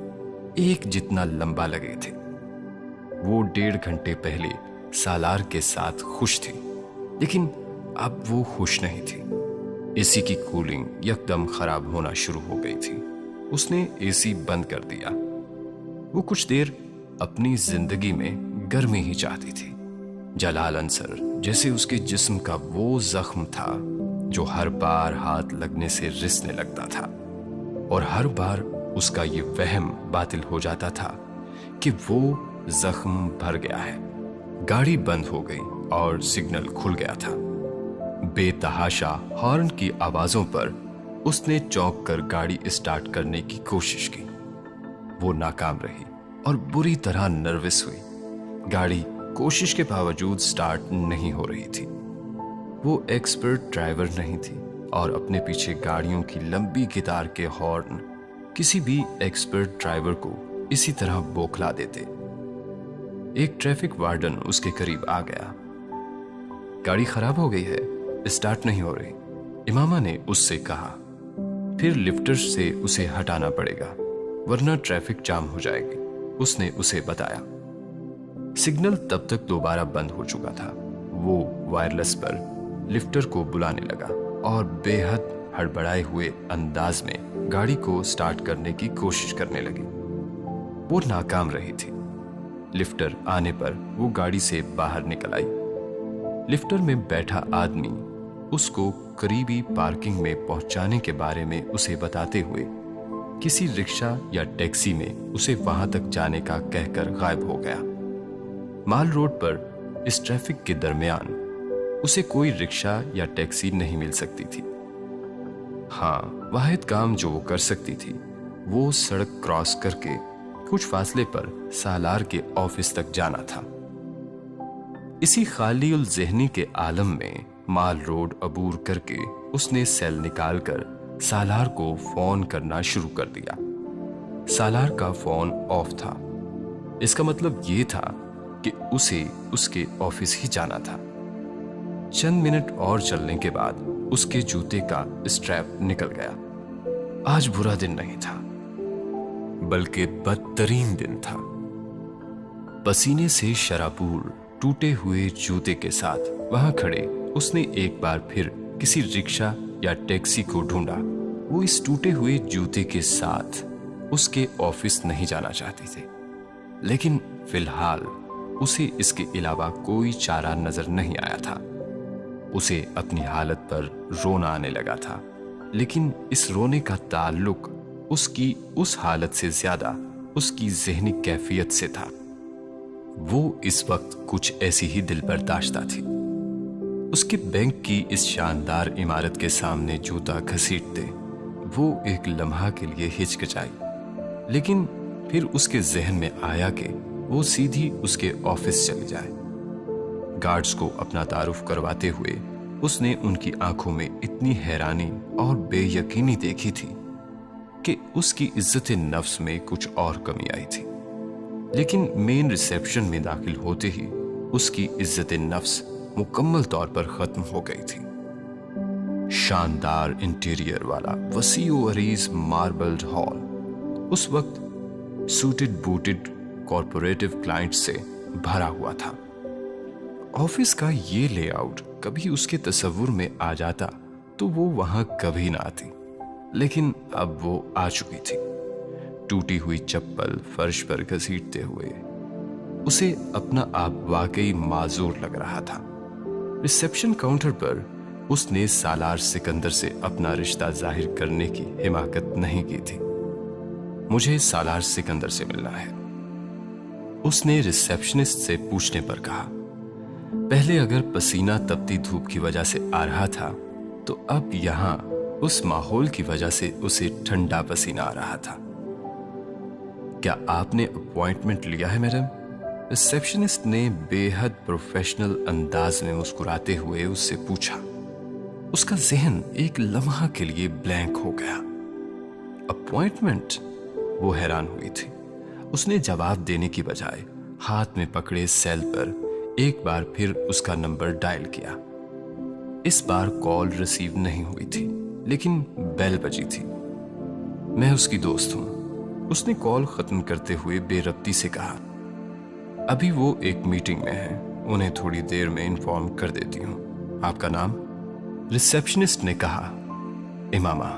ایک جتنا لمبا لگے تھے۔ وہ 1.5 گھنٹے پہلے سالار کے ساتھ خوش تھی، لیکن اب وہ خوش نہیں تھی۔ اے سی کی کولنگ یکدم خراب ہونا شروع ہو گئی تھی۔ اس نے اے سی بند کر دیا۔ وہ کچھ دیر اپنی زندگی میں گرمی ہی چاہتی تھی۔ جلال انصر جیسے اس کے جسم کا وہ زخم تھا جو ہر بار ہاتھ لگنے سے رسنے لگتا تھا، اور ہر بار اس کا یہ وہم باطل ہو جاتا تھا کہ وہ زخم بھر گیا ہے۔ گاڑی بند ہو گئی اور سگنل کھل گیا تھا۔ بے تحاشا ہارن کی آوازوں پر اس نے چونک کر گاڑی اسٹارٹ کرنے کی کوشش کی۔ وہ ناکام رہی اور بری طرح نروس ہوئی۔ گاڑی کوشش کے باوجود سٹارٹ نہیں ہو رہی تھی۔ وہ ایکسپرٹ ڈرائیور نہیں تھی اور اپنے پیچھے گاڑیوں کی لمبی قطار کے ہارن کسی بھی ایکسپرٹ ڈرائیور کو اسی طرح بوکھلا دیتے۔ ایک ٹریفک وارڈن اس کے قریب آ گیا۔ گاڑی خراب ہو گئی ہے، اسٹارٹ نہیں ہو رہی، امامہ نے اس سے کہا۔ پھر لفٹر سے اسے ہٹانا پڑے گا ورنہ ٹریفک جام ہو جائے گی، اس نے اسے بتایا۔ سگنل تب تک دوبارہ بند ہو چکا تھا۔ وہ وائرلیس پر لفٹر کو بلانے لگا اور بے حد ہڑبڑائے ہوئے انداز میں گاڑی کو سٹارٹ کرنے کی کوشش کرنے لگی۔ وہ ناکام رہی تھی۔ لفٹر آنے پر وہ گاڑی سے باہر نکل آئی۔ لفٹر میں بیٹھا آدمی اس کو قریبی پارکنگ میں پہنچانے کے بارے میں اسے بتاتے ہوئے کسی رکشہ یا ٹیکسی میں اسے وہاں تک جانے کا کہہ کر غائب ہو گیا۔ مال روڈ پر اس ٹریفک کے درمیان اسے کوئی رکشہ یا ٹیکسی نہیں مل سکتی تھی۔ ہاں، واحد کام جو وہ کر سکتی تھی وہ سڑک کراس کر کے کچھ فاصلے پر سالار کے آفس تک جانا تھا۔ اسی خالی الذہنی کے عالم میں مال روڈ عبور کر کے اس نے سیل نکال کر سالار کو فون کرنا شروع کر دیا۔ سالار کا فون آف تھا۔ اس کا مطلب یہ تھا کہ اسے اس کے آفس ہی جانا تھا۔ چند منٹ اور چلنے کے بعد اس کے جوتے کا اسٹریپ نکل گیا۔ آج برا دن نہیں تھا بلکہ بدترین دن تھا۔ پسینے سے شرابور ٹوٹے ہوئے جوتے کے ساتھ وہاں کھڑے اس نے ایک بار پھر کسی رکشہ یا ٹیکسی کو ڈھونڈا۔ وہ اس ٹوٹے ہوئے جوتے کے ساتھ اس کے آفس نہیں جانا چاہتی تھی، لیکن فی الحال اسے اس کے علاوہ کوئی چارہ نظر نہیں آیا تھا۔ اسے اپنی حالت پر رونا آنے لگا تھا، لیکن اس رونے کا تعلق اس کی اس حالت سے زیادہ اس کی ذہنی کیفیت سے تھا۔ وہ اس وقت کچھ ایسی ہی دل برداشتہ تھی۔ اس کے بینک کی اس شاندار عمارت کے سامنے جوتا گھسیٹتے وہ ایک لمحہ کے لیے ہچکچائی، لیکن پھر اس کے ذہن میں آیا کہ وہ سیدھی اس کے آفس چلی جائے۔ گارڈز کو اپنا تعارف کرواتے ہوئے اس نے ان کی آنکھوں میں اتنی حیرانی اور بے یقینی دیکھی تھی کہ اس کی عزت نفس میں کچھ اور کمی آئی تھی۔ لیکن مین ریسیپشن میں داخل ہوتے ہی اس کی عزت نفس مکمل طور پر ختم ہو گئی تھی۔ شاندار انٹیریئر والا وسیع و عریض ماربلڈ ہال اس وقت سوٹڈ بوٹڈ کارپوریٹو کلائنٹ سے بھرا ہوا تھا۔ آفس کا یہ لے آؤٹ کبھی اس کے تصور میں آ جاتا تو وہ وہاں کبھی نہ آتی، لیکن اب وہ آ چکی تھی۔ ٹوٹی ہوئی چپل فرش پر گھسیٹتے ہوئے اسے اپنا آپ واقعی معذور لگ رہا تھا۔ ریسیپشن کاؤنٹر پر اس نے سالار سکندر سے اپنا رشتہ ظاہر کرنے کی حماقت نہیں کی تھی۔ مجھے سالار سکندر سے ملنا ہے، اس نے ریسیپشنسٹ سے پوچھنے پر کہا۔ پہلے اگر پسینہ تپتی دھوپ کی وجہ سے آ رہا تھا تو اب یہاں اس ماحول کی وجہ سے اسے ٹھنڈا پسینہ آ رہا تھا۔ کیا آپ نے اپوائنٹمنٹ لیا ہے میڈم؟ ریسیپشنسٹ نے بے حد پروفیشنل انداز میں مسکراتے ہوئے اس سے پوچھا۔ اس کا ذہن ایک لمحہ کے لیے بلینک ہو گیا۔ اپوائنٹمنٹ؟ وہ حیران ہوئی تھی۔ اس نے جواب دینے کی بجائے ہاتھ میں پکڑے سیل پر ایک بار پھر اس کا نمبر ڈائل کیا۔ اس بار کال ریسیو نہیں ہوئی تھی، لیکن بیل بجی تھی۔ میں اس کی دوست ہوں، اس نے کال ختم کرتے ہوئے بے ربطی سے کہا۔ ابھی وہ ایک میٹنگ میں ہیں، انہیں تھوڑی دیر میں انفارم کر دیتی ہوں۔ आपका नाम? रिसेप्शनिस्ट ने कहा, इमामा।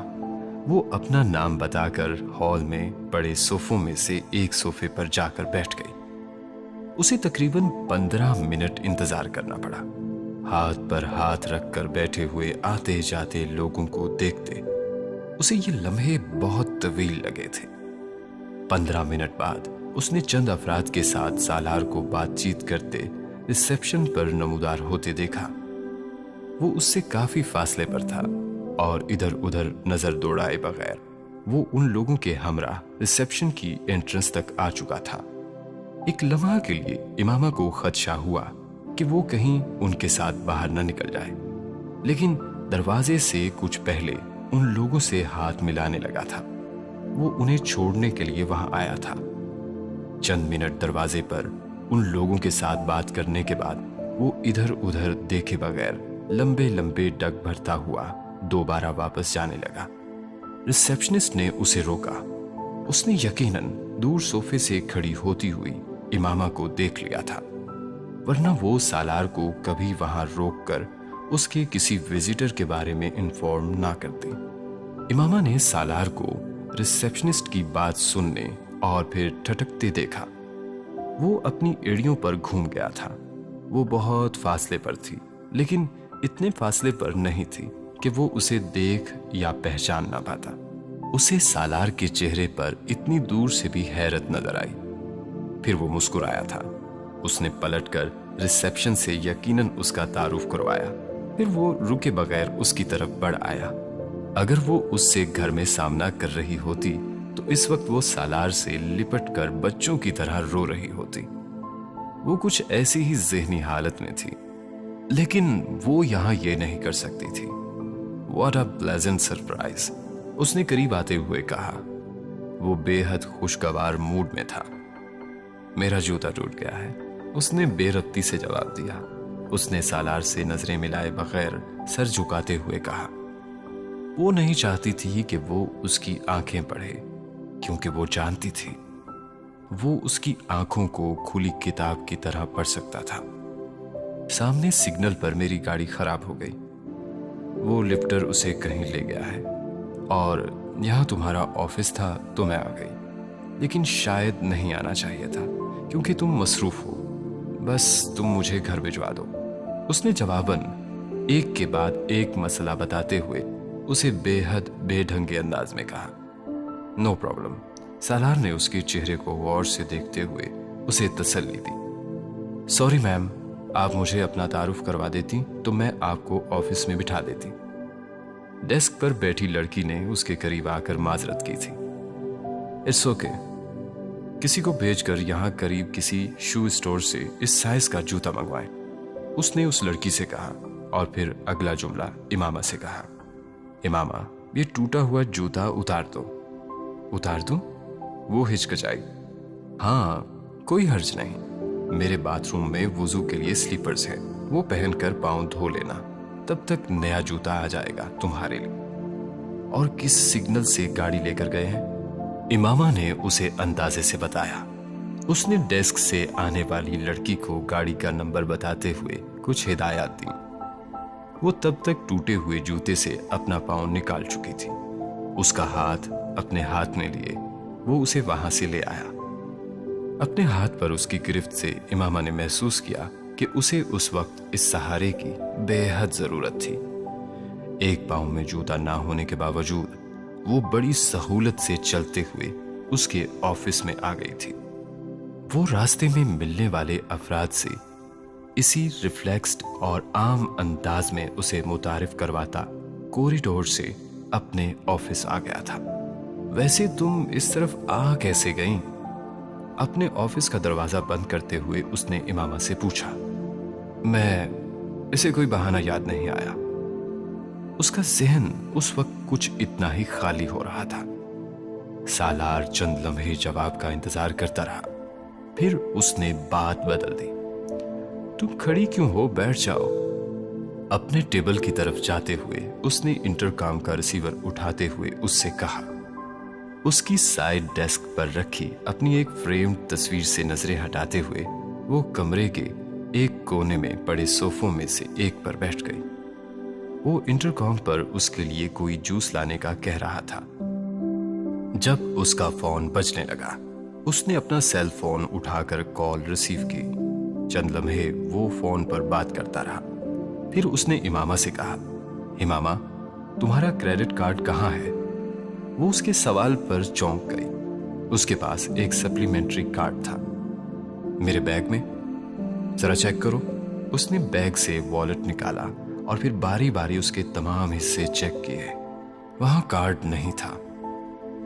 वो अपना नाम बताकर हॉल में पड़े सोफों में से एक सोफे पर जाकर बैठ गई। उसे तकरीबन 15 मिनट इंतजार करना पड़ा। हाथ पर हाथ रखकर बैठे हुए आते जाते लोगों को देखते उसे ये लम्हे बहुत तवील लगे थे। 15 मिनट बाद उसने चंद अफराद के साथ सालार को बातचीत करते रिसेप्शन पर नमूदार होते देखा। वो उससे काफी फासले पर था और इधर उधर नजर दौड़ाए बगैर वो उन लोगों के हमरा रिसेप्शन की एंट्रेंस तक आ चुका था। एक लम्हा के लिए इमामा को खदशा हुआ कि वो कहीं उनके साथ बाहर न निकल जाए, लेकिन दरवाजे से कुछ पहले उन लोगों से हाथ मिलाने लगा था। वो उन्हें छोड़ने के लिए वहां आया था। चंद मिनट दरवाजे पर उन लोगों के साथ बात करने के बाद वो इधर उधर देखे बगैर लंबे लंबे डग भरता हुआ दोबारा वापस जाने लगा। रिसेप्शनिस्ट ने उसे रोका। उसने यकीनन दूर सोफे से खड़ी होती हुई इमामा को देख लिया था, वरना वो सालार को कभी वहां रोककर उसके किसी विजिटर के बारे में इन्फॉर्म ना करती। इमामा ने सालार को रिसेप्शनिस्ट की बात सुनने और फिर ठटकते देखा। वो अपनी एड़ियों पर घूम गया था। वो बहुत फासले पर थी, लेकिन इतने फासले पर नहीं थी कि वो उसे देख या पहचान ना पाता। उसे सालार के चेहरे पर इतनी दूर से भी हैरत नजर आई। फिर वो मुस्कुराया था। उसने पलटकर रिसेप्शन से यकीनन उसका तारुफ करवाया। फिर वो रुके बगैर उसकी तरफ बढ़ आया। अगर वो उससे घर में सामना कर रही होती तो इस वक्त वो सालार से लिपट कर बच्चों की तरह रो रही होती। वो कुछ ऐसी ही ज़हनी हालत में थी, लेकिन वो यहां ये नहीं कर सकती थी। What a pleasant surprise, उसने करीब आते हुए कहा। वो बेहद खुशगवार मूड में था। मेरा जूता टूट गया है, उसने बेरब्ती से जवाब दिया। उसने सालार से नजरें मिलाए बगैर सर झुकाते हुए कहा। वो नहीं चाहती थी कि वो उसकी आंखें पढ़े, क्योंकि वो जानती थी वो उसकी आंखों को खुली किताब की तरह पढ़ सकता था। सामने सिग्नल पर मेरी गाड़ी खराब हो गई। वो लिफ्टर उसे कहीं ले गया है और यहाँ तुम्हारा ऑफिस था तो मैं आ गई, लेकिन शायद नहीं आना चाहिए था क्योंकि तुम मसरूफ हो। बस तुम मुझे घर भिजवा दो। उसने जवाबन एक के बाद एक मसला बताते हुए उसे बेहद बेढंगे अंदाज में कहा। No problem. सालार ने उसके चेहरे को गौर से देखते हुए उसे तसल्ली दी। सॉरी मैम, आप मुझे अपना तारुफ करवा देती तो मैं आपको ऑफिस में बिठा देती। डेस्क पर बैठी लड़की ने उसके करीब आकर माजरत की थी। इट्स ओके, किसी को भेजकर यहाँ करीब किसी शू स्टोर से इस साइज का जूता मंगवाएं, उसने उस लड़की से कहा और फिर अगला जुमला इमामा से कहा। इमामा, ये टूटा हुआ जूता उतार दो। उतार दूं? वो हिचकिचाई। हाँ, कोई हर्ज नहीं। मेरे बाथरूम में वुजू के लिए स्लीपर्स हैं, वो पहनकर पाँव धो लेना, तब तक नया जूता आ जाएगा तुम्हारे लिए। और किस सिग्नल से गाड़ी लेकर गए हैं? इमामा ने उसे अंदाजे से बताया। उसने डेस्क से आने वाली लड़की को गाड़ी का नंबर बताते हुए कुछ हिदायत दी। वो तब तक टूटे हुए जूते से अपना पाँव निकाल चुकी थी। उसका हाथ अपने हाथ में लिए वो उसे वहां से ले आया। अपने हाथ पर उसकी गिरफ्त से इमामा ने महसूस किया कि उसे उस वक्त इस सहारे की बेहद जरूरत थी। एक पाँव में जूता ना होने के बावजूद वो बड़ी सहूलत से चलते हुए उसके ऑफिस में आ गई थी। वो रास्ते में मिलने वाले अफराद से इसी रिफ्लेक्स्ड और आम अंदाज में उसे मुतारिफ करवाता कॉरिडोर से अपने ऑफिस आ गया था। वैसे तुम इस तरफ आ कैसे गईं? अपने ऑफिस का दरवाजा बंद करते हुए उसने इमामा से पूछा। इसे कोई बहाना याद नहीं आया। उसका जहन उस वक्त कुछ इतना ही खाली हो रहा था। सालार चंद लम्हे जवाब का इंतजार करता रहा, फिर उसने बात बदल दी। तुम खड़ी क्यों हो? बैठ जाओ। अपने टेबल की तरफ जाते हुए उसने इंटरकॉम का रिसीवर उठाते हुए उससे कहा। उसकी साइड डेस्क पर रखी अपनी एक फ्रेम्ड तस्वीर से नजरें हटाते हुए वो कमरे के एक कोने में पड़े सोफों में से एक पर बैठ गई। वो इंटरकॉम पर उसके लिए कोई जूस लाने का कह रहा था। जब उसका फोन बजने लगा, उसने अपना सेल फोन उठाकर कॉल रिसीव की। चंद लम्हे वो फोन पर बात करता रहा। फिर उसने इमामा से कहा, इमामा, तुम्हारा क्रेडिट कार्ड कहाँ है? वो उसके सवाल पर चौंक गई। उसके पास एक सप्लीमेंट्री कार्ड था। मेरे बैग में, जरा चेक करो। उसने बैग से वॉलेट निकाला और फिर बारी बारी उसके तमाम हिस्से चेक किए। वहां कार्ड नहीं था।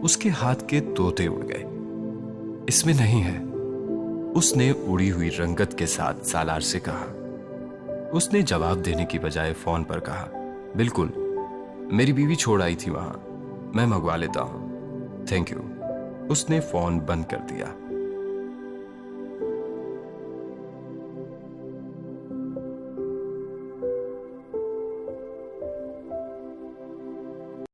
उसके हाथ के तोते उड़ गए। इसमें नहीं है। उसने उड़ी हुई रंगत के साथ सालार से कहा। उसने जवाब देने की बजाय फोन पर कहा, बिल्कुल, मेरी बीवी छोड़ आई थी वहां, मैं मंगवा लेता हूं, थैंक यू। उसने फोन बंद कर दिया।